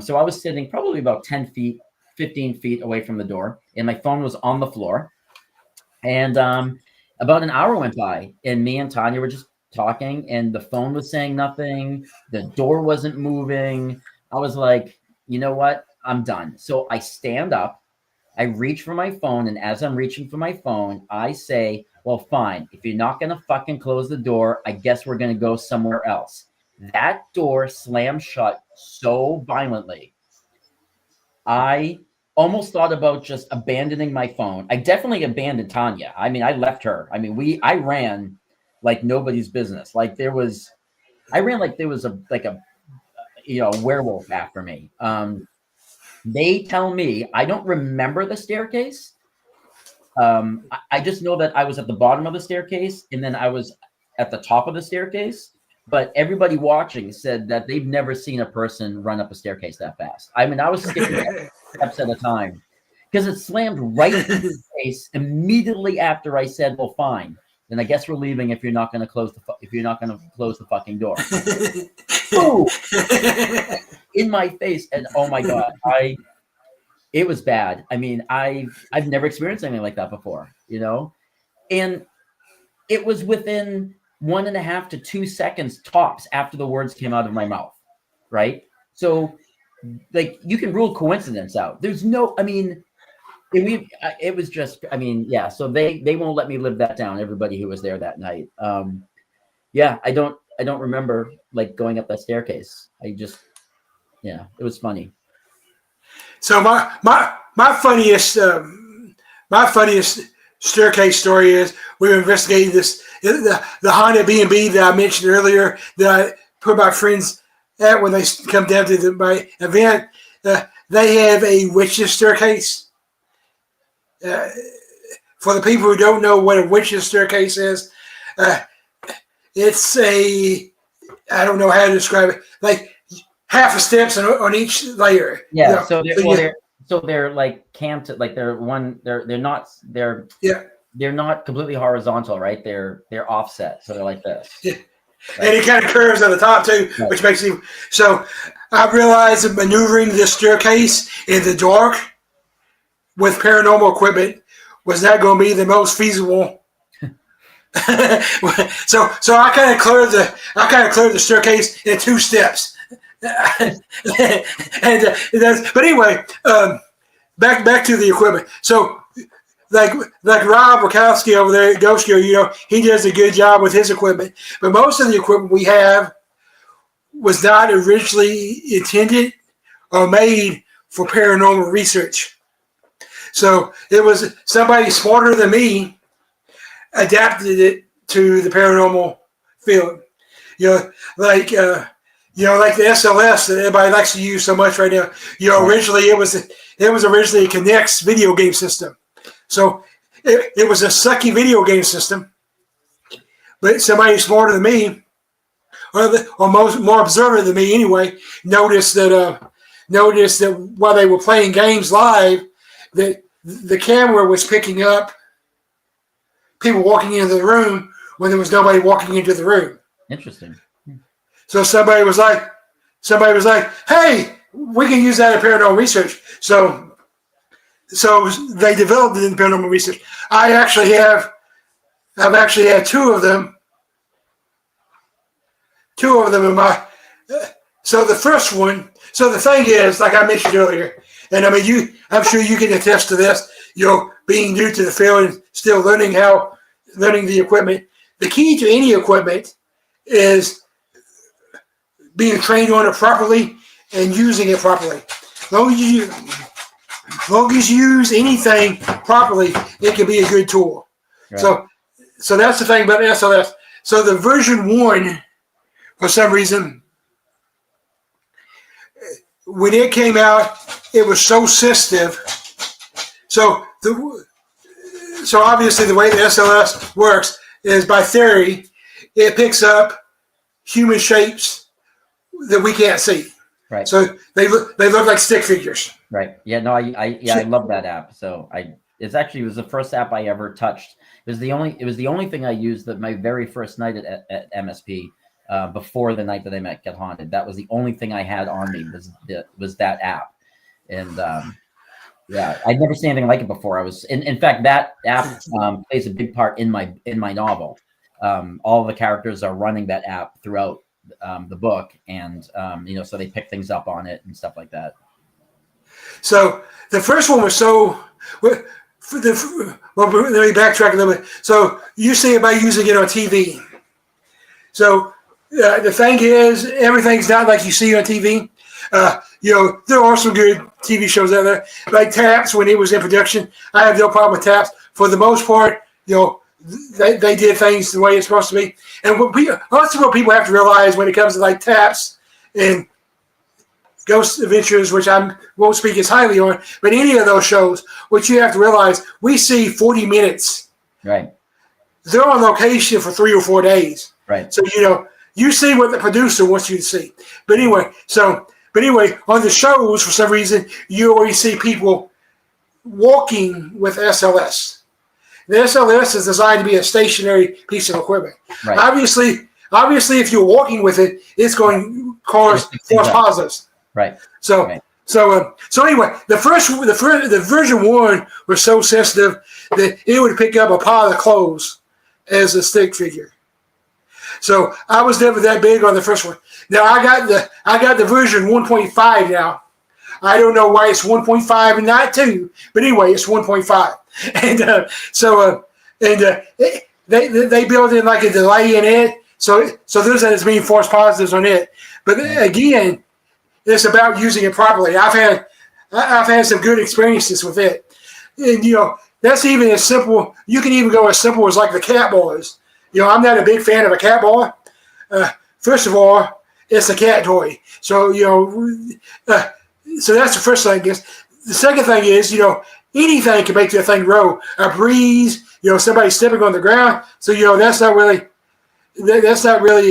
So I was sitting probably about 10 feet, 15 feet away from the door, and my phone was on the floor. And about an hour went by, and me and Tanya were just talking, and the phone was saying nothing. The door wasn't moving. I was like, you know what? I'm done. So I stand up, I reach for my phone, and as I'm reaching for my phone, I say, well, fine. If you're not going to fucking close the door, I guess we're going to go somewhere else. That door slammed shut so violently. I almost thought about just abandoning my phone. I definitely abandoned Tanya. I mean, I left her. I mean, I ran like nobody's business. Like I ran like there was a werewolf after me. They tell me, I don't remember the staircase. I just know that I was at the bottom of the staircase, and then I was at the top of the staircase. But everybody watching said that they've never seen a person run up a staircase that fast. I mean, I was skipping steps at a time because it slammed right in the face immediately after I said, "Well, fine, then I guess we're leaving if you're not going to close the fucking door." Boom! In my face, and oh my god, it was bad. I mean, I've never experienced anything like that before, and it was within 1.5 to 2 seconds tops after the words came out of my mouth, right? So, like, you can rule coincidence out. There's no, I mean, it was just, I mean, yeah. So they won't let me live that down. Everybody who was there that night. Yeah, I don't remember like going up that staircase. It was funny. So my funniest staircase story is we were investigating the haunted B&B that I mentioned earlier that I put my friends at when they come down to my event. They have a witch's staircase. For the people who don't know what a witch's staircase is, it's I don't know how to describe it, like half a steps on each layer. Yeah, so they're like canted, like they're not completely horizontal, right? They're offset, so they're like this. Yeah. Right? And it kind of curves at the top too, right. Which makes you. So I realized that maneuvering this staircase in the dark with paranormal equipment was not going to be the most feasible. So I kind of cleared the staircase in 2 steps. But anyway, back to the equipment. So like Rob Rakowski over there at Ghost Gear, he does a good job with his equipment. But most of the equipment we have was not originally intended or made for paranormal research. So it was somebody smarter than me adapted it to the paranormal field. Like the SLS that everybody likes to use so much right now. Originally it was originally a Kinect's video game system. So it was a sucky video game system. But somebody smarter than me, or more observant than me anyway, noticed that while they were playing games live, that the camera was picking up people walking into the room when there was nobody walking into the room. Interesting. So somebody was like, "Hey, we can use that in paranormal research." So they developed it in paranormal research. I've actually had 2 of them. 2 of them in my. So the first one. So the thing is, like I mentioned earlier, and I mean I'm sure you can attest to this. Being new to the field and still learning the equipment. The key to any equipment is being trained on it properly and using it properly. As long as you use anything properly, it can be a good tool. Right. So that's the thing about SLS. So the version 1, for some reason, when it came out, it was so sensitive. So obviously the way the SLS works is, by theory, it picks up human shapes that we can't see. Right. So they look like stick figures. Right. Yeah. No. I love that app. So it was the first app I ever touched. It was the only thing I used that my very first night at MSP, before the night that I met Get Haunted. That was the only thing I had on me was that app, and yeah, I'd never seen anything like it before. In fact, that app plays a big part in my novel. All the characters are running that app throughout the book, and so they pick things up on it and stuff like that. So the first one was so. Well, let me backtrack a little bit. So you see it by using it on TV. So the thing is, everything's not like you see on TV. There are some good TV shows out there, like Taps. When it was in production, I have no problem with Taps. For the most part, they did things the way it's supposed to be. And what people have to realize when it comes to like Taps and Ghost Adventures, which I won't speak as highly on, but any of those shows, what you have to realize, we see 40 minutes. Right. They're on location for 3 or 4 days. Right. So, you see what the producer wants you to see. But anyway, on the shows, for some reason, you always see people walking with SLS. The SLS is designed to be a stationary piece of equipment. Right. Obviously, if you're walking with it, it's going to cause false positives. Right. So anyway, the version 1 was so sensitive that it would pick up a pile of clothes as a stick figure. So I was never that big on the first one. Now I got the version 1.5 now. I don't know why it's 1.5 and not 2, but anyway, it's 1.5. And they built in like a delay in it, so there's that as being false positives on it. But again, it's about using it properly. I've had some good experiences with it, and that's even as simple. You can even go as simple as like the cat boys. I'm not a big fan of a cat boy. First of all, it's a cat toy, so so that's the first thing. The second thing is anything can make that thing grow. A breeze, somebody stepping on the ground. So that's not really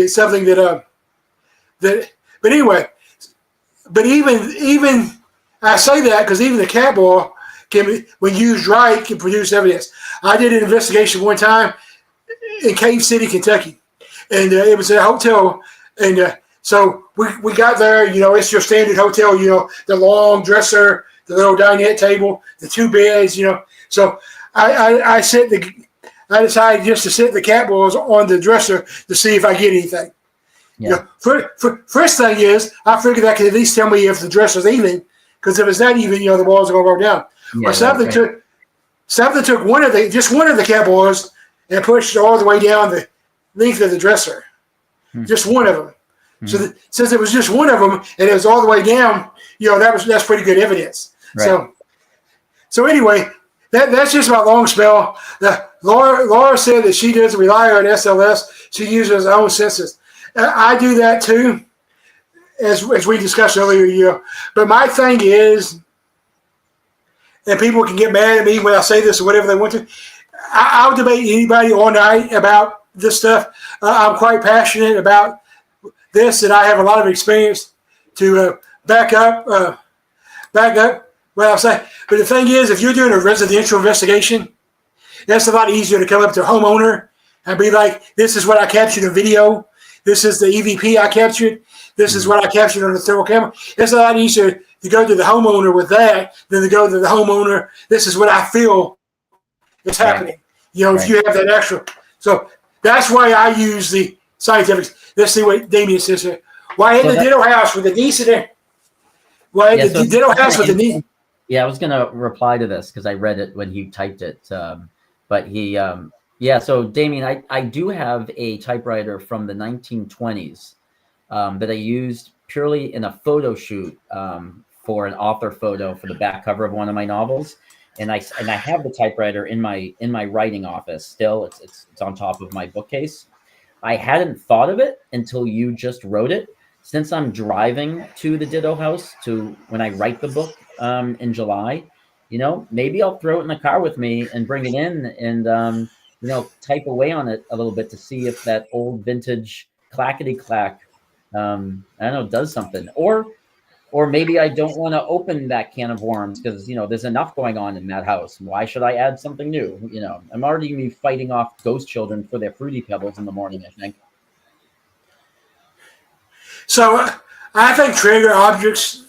something that. But anyway. But even I say that because even the cat ball can, when used right, can produce evidence. I did an investigation one time in Cave City, Kentucky, and it was a hotel, and so we got there. It's your standard hotel. The long dresser, the little dinette table, the 2 beds. So I decided just to set the cat balls on the dresser to see if I get anything. Yeah. First thing is, I figured that could at least tell me if the dress was even, because if it's not even, the balls are going to roll down. Yeah, or something took one of the cat balls and pushed it all the way down the length of the dresser. Just one of them. Mm-hmm. So since it was just one of them and it was all the way down, that's pretty good evidence. Right. So anyway, that's just my long spell. Laura said that she doesn't rely on SLS. She uses her own senses. I do that too, as we discussed earlier. But my thing is, and people can get mad at me when I say this or whatever they want to, I'll debate anybody all night about this stuff. I'm quite passionate about this, and I have a lot of experience to back up what I'm saying. But the thing is, if you're doing a residential investigation, that's a lot easier to come up to a homeowner and be like, this is what I captured in video. This is the EVP I captured. This is what I captured on the thermal camera. It's a lot easier to go to the homeowner with that than to go to the homeowner. This is what I feel is happening. If you have that extra. So that's why I use the scientific. Let's see what Damien says here. Why in the ditto house with the decent? Why in the ditto house with the decent? Yeah, I was going to reply to this because I read it when he typed it. But he, so Damien, I do have a typewriter from the 1920s that I used purely in a photo shoot for an author photo for the back cover of one of my novels. and I have the typewriter in my writing office still. It's on top of my bookcase. I hadn't thought of it until you just wrote it. Since I'm driving to the Ditto house to when I write the book in July, maybe I'll throw it in the car with me and bring it in and type away on it a little bit to see if that old vintage clackety clack, I don't know, does something. Or maybe I don't want to open that can of worms because, there's enough going on in that house. Why should I add something new? I'm already going to be fighting off ghost children for their Fruity Pebbles in the morning, I think. So I think trigger objects,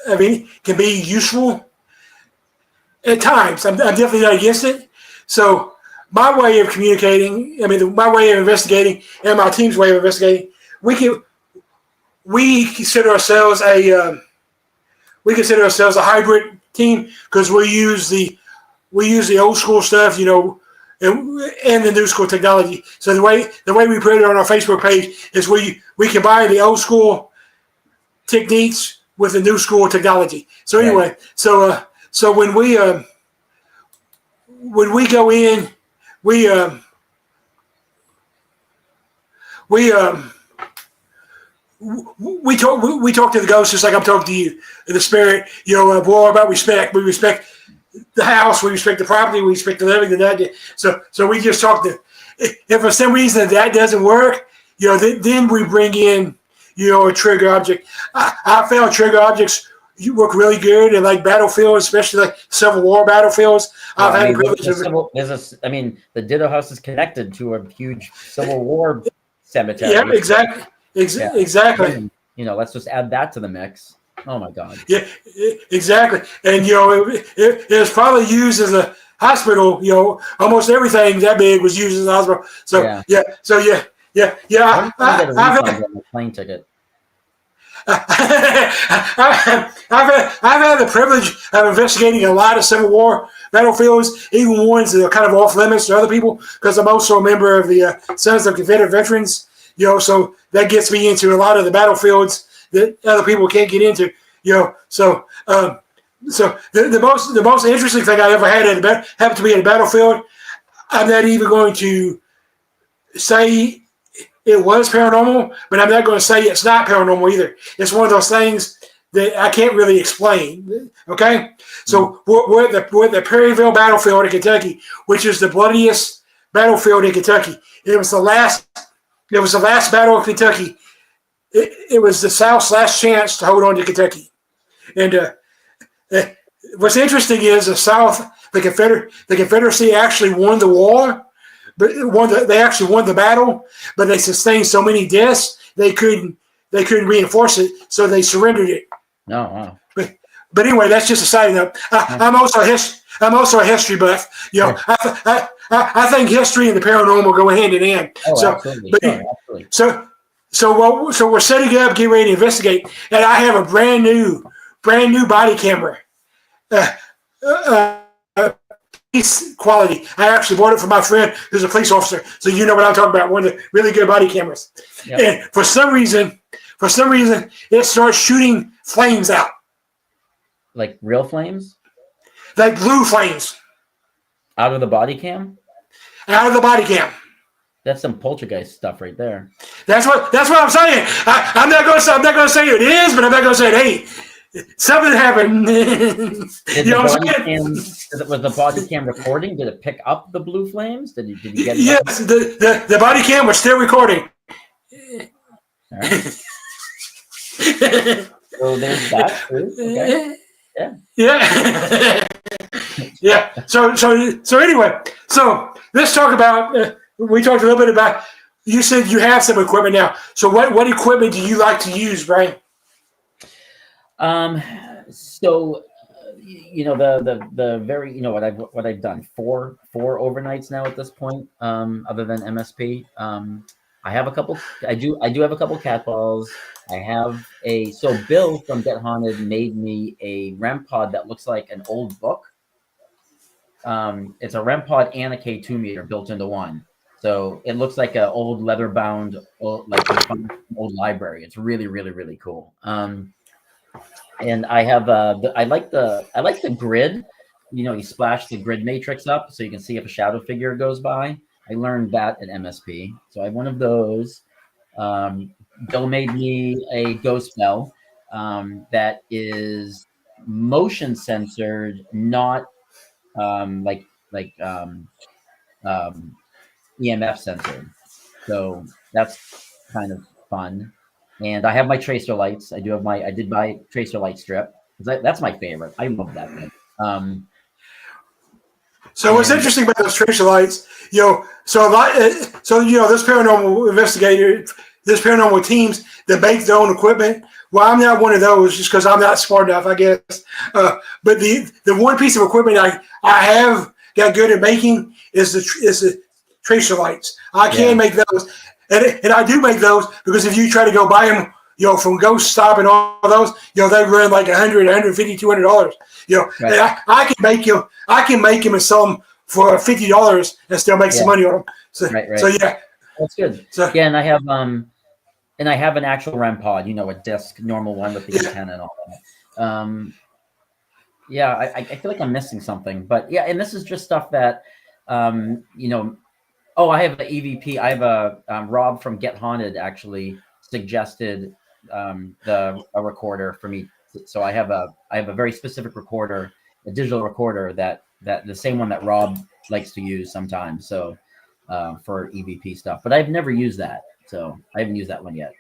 can be useful at times. I'm definitely not against it. So my way of communicating, my way of investigating and my team's way of investigating, we consider ourselves a hybrid team because we use the old school stuff, and the new school technology. So the way we put it on our Facebook page is we combine the old school techniques with the new school technology. So anyway, right. So when we go in, we talk to the ghost just like I'm talking to you, the spirit. War about respect. We respect the house. We respect the property. We respect the living. So we just talk to. If for some reason that doesn't work, then we bring in, a trigger object. I found trigger objects work really good in like battlefields, especially like Civil War battlefields. The Ditto house is connected to a huge Civil War cemetery. Yeah, exactly. Exactly. Let's just add that to the mix. Oh my God. Yeah, exactly. And it was probably used as a hospital. Almost everything that big was used as a hospital. So yeah. I've a plane ticket. I've had the privilege of investigating a lot of Civil War battlefields, even ones that are kind of off limits to other people, because I'm also a member of the Sons of Confederate Veterans. So that gets me into a lot of the battlefields that other people can't get into. So the most interesting thing I ever had happened to be at a battlefield. I'm not even going to say it was paranormal, but I'm not going to say it's not paranormal either. It's one of those things that I can't really explain. Okay, so we're at the Perryville battlefield in Kentucky, which is the bloodiest battlefield in Kentucky. It was the last battle of Kentucky. It was the South's last chance to hold on to Kentucky. And what's interesting is the South, the Confederacy actually won the war, but they actually won the battle, but they sustained so many deaths they couldn't reinforce it, so they surrendered it. No, wow. But anyway, that's just a side note. I'm also a history buff. I think history and the paranormal go hand in hand. Oh, absolutely. Absolutely. So we're setting up, getting ready to investigate, and I have a brand new body camera. Police quality. I actually bought it for my friend who's a police officer, so you know what I'm talking about. One of the really good body cameras. Yep. And for some reason, it starts shooting flames out. Like real flames? Like blue flames. Out of the body cam? Out of the body cam. That's some poltergeist stuff right there. That's what I'm saying. I'm not going to say it is, but I'm not going to say it ain't. Something happened. Was the body cam recording? Did it pick up the blue flames? Did you get it? Yes, the body cam was still recording. All right. So there's that too. Okay. Yeah. Yeah. So anyway, so let's talk about. We talked a little bit about. You said you have some equipment now. So what equipment do you like to use, Brian? So the very what I've done four overnights now at this point. Other than MSP, I have a couple. I do have a couple cat balls. I have so Bill from Get Haunted made me a REM pod that looks like an old book. It's a REM pod and a K2 meter built into one. So it looks like an old leather bound, old library. It's really, really, really cool. And I have I like the grid you splash the grid matrix up so you can see if a shadow figure goes by. I learned that at MSP. So I have one of those. Bill made me a ghost bell that is motion censored, not EMF censored. So that's kind of fun. And I have my tracer lights. I did buy tracer light strip. That's my favorite. I love that thing. So what's interesting about those tracer lights, this paranormal teams that make their own equipment. Well, I'm not one of those just because I'm not smart enough, I guess. But the one piece of equipment I have got good at making is the tracer lights. I can make those, and I do make those because if you try to go buy them, from Ghost Stop and all those, they run like $100, $150, $200. Right. I can make them and sell them for $50 and still make some money on them. So, right. So yeah, that's good. So, yeah, and I have an actual REM pod, a disc normal one with the antenna and all that. I feel like I'm missing something, but yeah, and this is just stuff that, I have an EVP. I have a Rob from Get Haunted actually suggested a recorder for me. So I have a very specific recorder, a digital recorder that the same one that Rob likes to use sometimes. So for EVP stuff, but I've never used that. So I haven't used that one yet.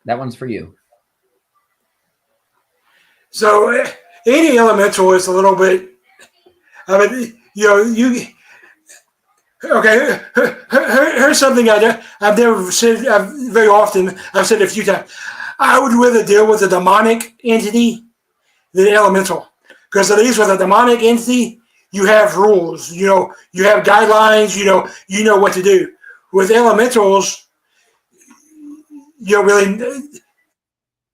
That one's for you. So any elemental is a little bit. Okay. Here's something I've never said very often. I've said it a few times. I would rather deal with a demonic entity than elemental, because at least with a demonic entity, you have rules. You have guidelines. You know what to do. With elementals, really.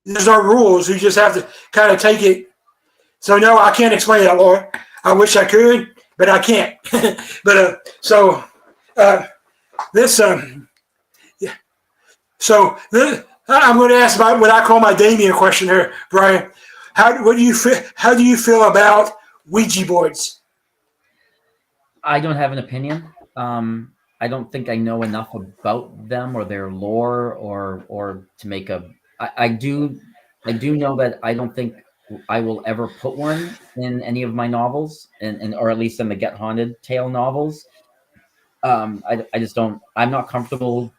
There's no rules. You just have to kind of take it. So no, I can't explain that, Laura. I wish I could, but I can't. But this yeah. So I'm going to ask about what I call my Damien question here, Brian. How do you feel about Ouija boards? I don't have an opinion. I don't think I know enough about them or their lore or to make a. I do know that I don't think I will ever put one in any of my novels, and or at least in the Get Haunted tale novels. I just don't. I'm not comfortable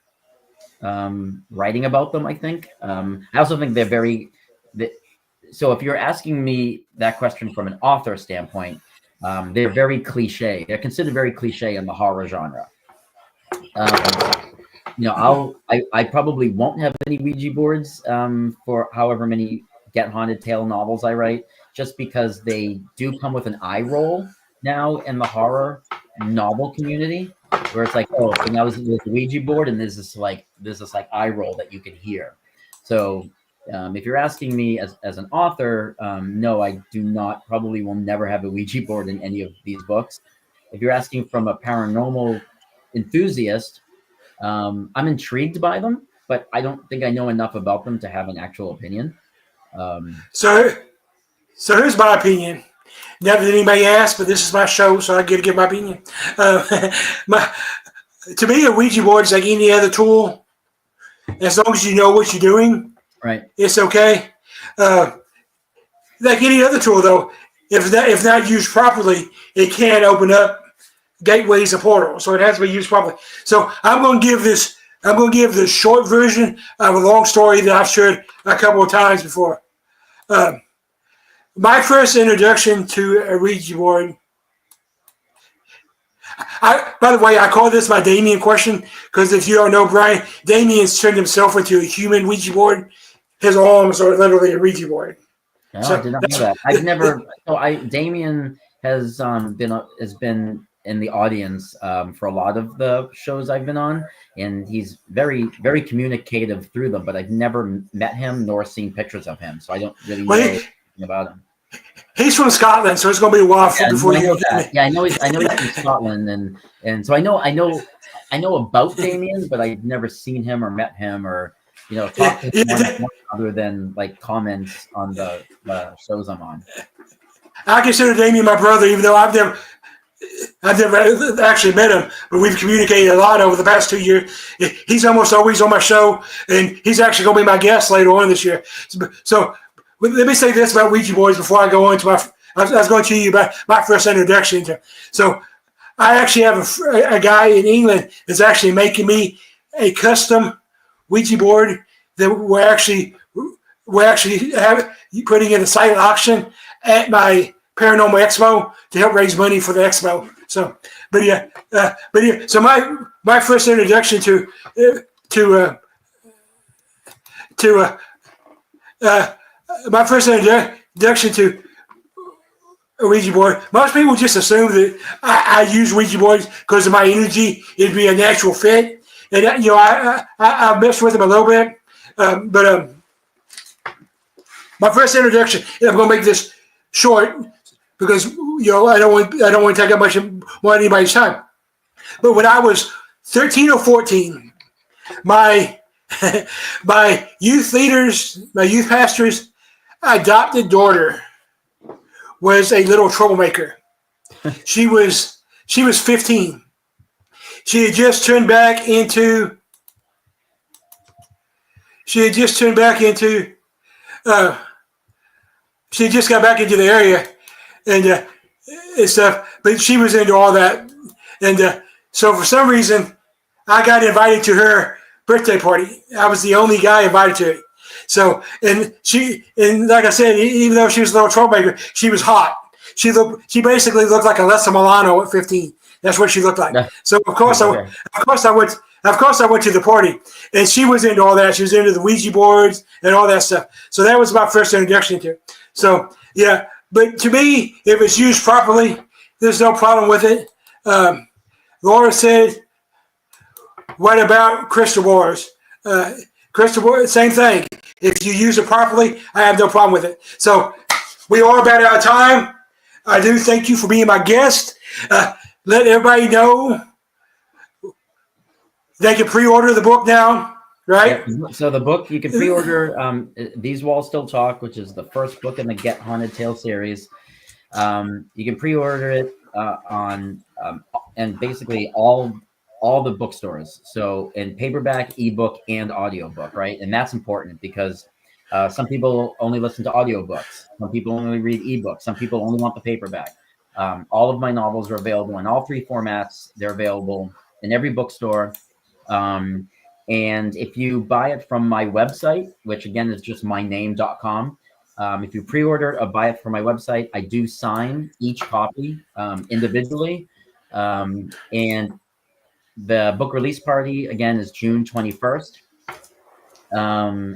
writing about them. I think. I also think they're very. So if you're asking me that question from an author standpoint, they're very cliche. They're considered very cliche in the horror genre. I probably won't have any Ouija boards for however many Get Haunted tale novels I write, just because they do come with an eye roll now in the horror novel community, where it's like, oh, so now this is the Ouija board, and there's this eye roll that you can hear. So if you're asking me as an author, no, I do not. Probably will never have a Ouija board in any of these books. If you're asking from a paranormal enthusiast, I'm intrigued by them, but I don't think I know enough about them to have an actual opinion. So here's my opinion. Not that anybody asked, but this is my show, so I get to give my opinion. To me, a Ouija board is like any other tool. As long as you know what you're doing, right? It's okay. Like any other tool, though, if not used properly, it can open up gateways and portals. So it has to be used properly. So I'm going to give the short version of a long story that I've shared a couple of times before. My first introduction to a Ouija board. By the way, I call this my Damien question because if you don't know Brian, Damien's turned himself into a human Ouija board. His arms are literally a Ouija board. No, so I did not know that. I've never. Damien has been in the audience for a lot of the shows I've been on, and he's very, very communicative through them. But I've never met him nor seen pictures of him, so I don't really know anything about him. He's from Scotland, so it's going to be a while before you know that. Yeah, I know he's from Scotland, and so I know I know about Damien, but I've never seen him or met him or talked to him other than like comments on the shows I'm on. I consider Damien my brother, even though I've never actually met him, but we've communicated a lot over the past 2 years. He's almost always on my show, and he's actually going to be my guest later on this year. So let me say this about Ouija boards before I go on to I was going to tell you about my first introduction. So I actually have a guy in England that's actually making me a custom Ouija board that we're actually putting in a silent auction at my Paranormal Expo to help raise money for the expo. So, So my first introduction to a Ouija board. Most people just assume that I use Ouija boards because of my energy. It'd be a natural fit, and I messed with them a little bit, but my first introduction. And I'm going to make this short because I don't want to take up much more of anybody's time. But when I was 13 or 14, my youth leaders, my youth pastors' adopted daughter was a little troublemaker. She was 15. She had just turned back into. She had just got back into the area and stuff, but she was into all that, and so for some reason, I got invited to her birthday party. I was the only guy invited to it. So, and like I said, even though she was a little troublemaker, she was hot. She basically looked like Alyssa Milano at 15. That's what she looked like. Yeah. So of course I went to the party, and she was into all that. She was into the Ouija boards and all that stuff. So that was my first introduction to it. So yeah, but to me, if it's used properly, there's no problem with it. Laura said, "What about crystal bars?" Crystal bars, same thing. If you use it properly, I have no problem with it. So we are about out of time. I do thank you for being my guest. Let everybody know they can pre-order the book now, right? Yeah. So the book, you can pre-order These Walls Still Talk, which is the first book in the Get Haunted Tale series. You can pre-order it on and basically all the bookstores. So in paperback, ebook, and audiobook, right? And that's important because some people only listen to audiobooks. Some people only read ebooks. Some people only want the paperback. All of my novels are available in all three formats. They're available in every bookstore. And if you buy it from my website, which again is just myname.com, if you pre-order or buy it from my website, I do sign each copy individually. And the book release party, again, is June 21st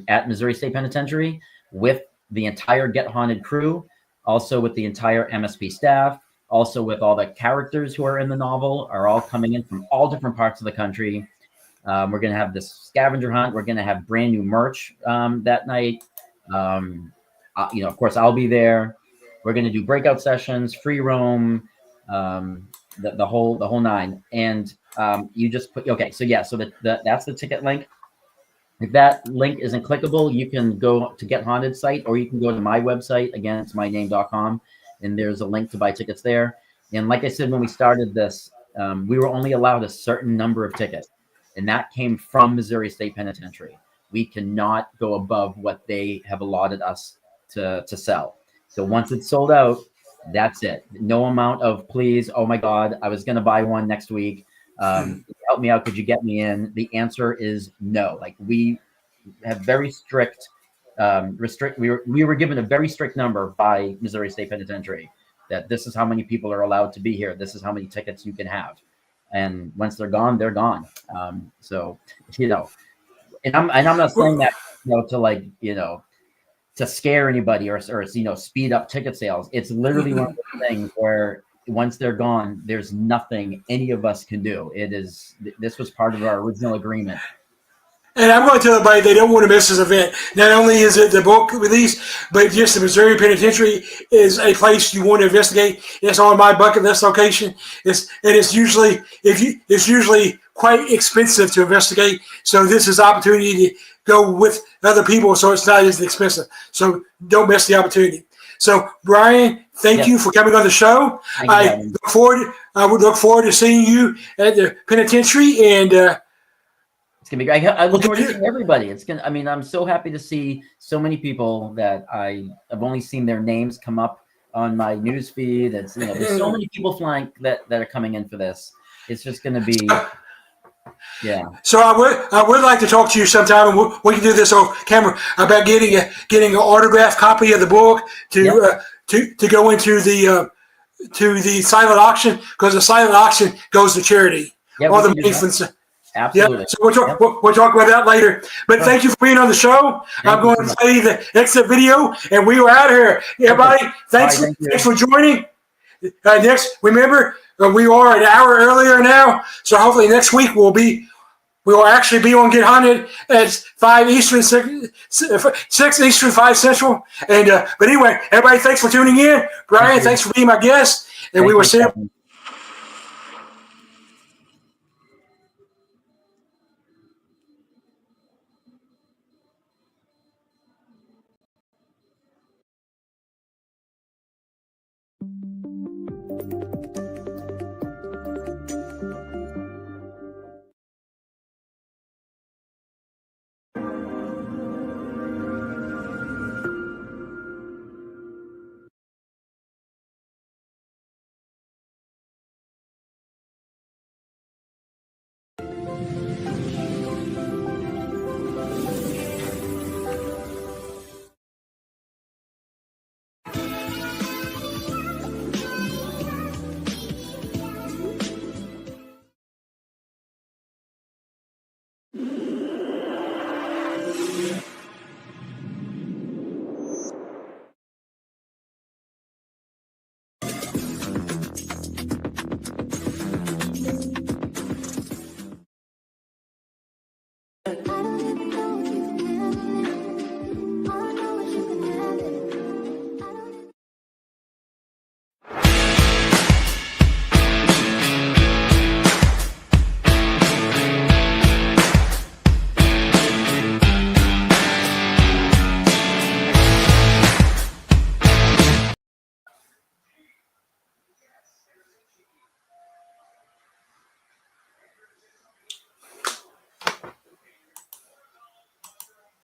at Missouri State Penitentiary with the entire Get Haunted crew, also with the entire MSP staff, also with all the characters who are in the novel are all coming in from all different parts of the country. We're going to have this scavenger hunt. We're going to have brand new merch that night. Of course, I'll be there. We're going to do breakout sessions, free roam, the whole nine. And you just put, okay, so yeah, so that's the ticket link. If that link isn't clickable, you can go to Get Haunted site, or you can go to my website. Again, it's myname.com, and there's a link to buy tickets there. And like I said, when we started this, we were only allowed a certain number of tickets, and that came from Missouri State Penitentiary. We cannot go above what they have allotted us to sell. So once it's sold out, that's it. No amount of please, oh my God, I was going to buy one next week. Help me out. Could you get me in? The answer is no. Like, we have very strict, we were given a very strict number by Missouri State Penitentiary that this is how many people are allowed to be here. This is how many tickets you can have. And once they're gone, they're gone. And I'm not saying that, to scare anybody or speed up ticket sales. It's literally one of those things where once they're gone, there's nothing any of us can do. This was part of our original agreement. And I'm going to tell everybody they don't want to miss this event. Not only is it the book release, but just the Missouri Penitentiary is a place you want to investigate. It's on my bucket list location. It's usually quite expensive to investigate. So this is opportunity to go with other people, so it's not as expensive. So don't miss the opportunity. So Brian, thank you for coming on the show. I would look forward to seeing you at the penitentiary, and it's gonna be great. I look forward to seeing everybody. I mean, I'm so happy to see so many people that I've only seen their names come up on my news feed. It's there's so many people flying that are coming in for this. It's just gonna be. Yeah. So I would like to talk to you sometime, and we can do this on camera about getting an autographed copy of the book to go into the silent auction, because the silent auction goes to charity. All the money from absolutely. So we'll talk about that later. But thank you for being on the show. I'm going to play the exit video, and we are out of here. Everybody, thanks for joining. Next, remember, we are an hour earlier now, so hopefully next week we will actually be on Get Haunted at 5 Eastern, 6 Eastern, 5 Central. And but anyway, everybody, thanks for tuning in. Brian, thanks for being my guest, and we will see you.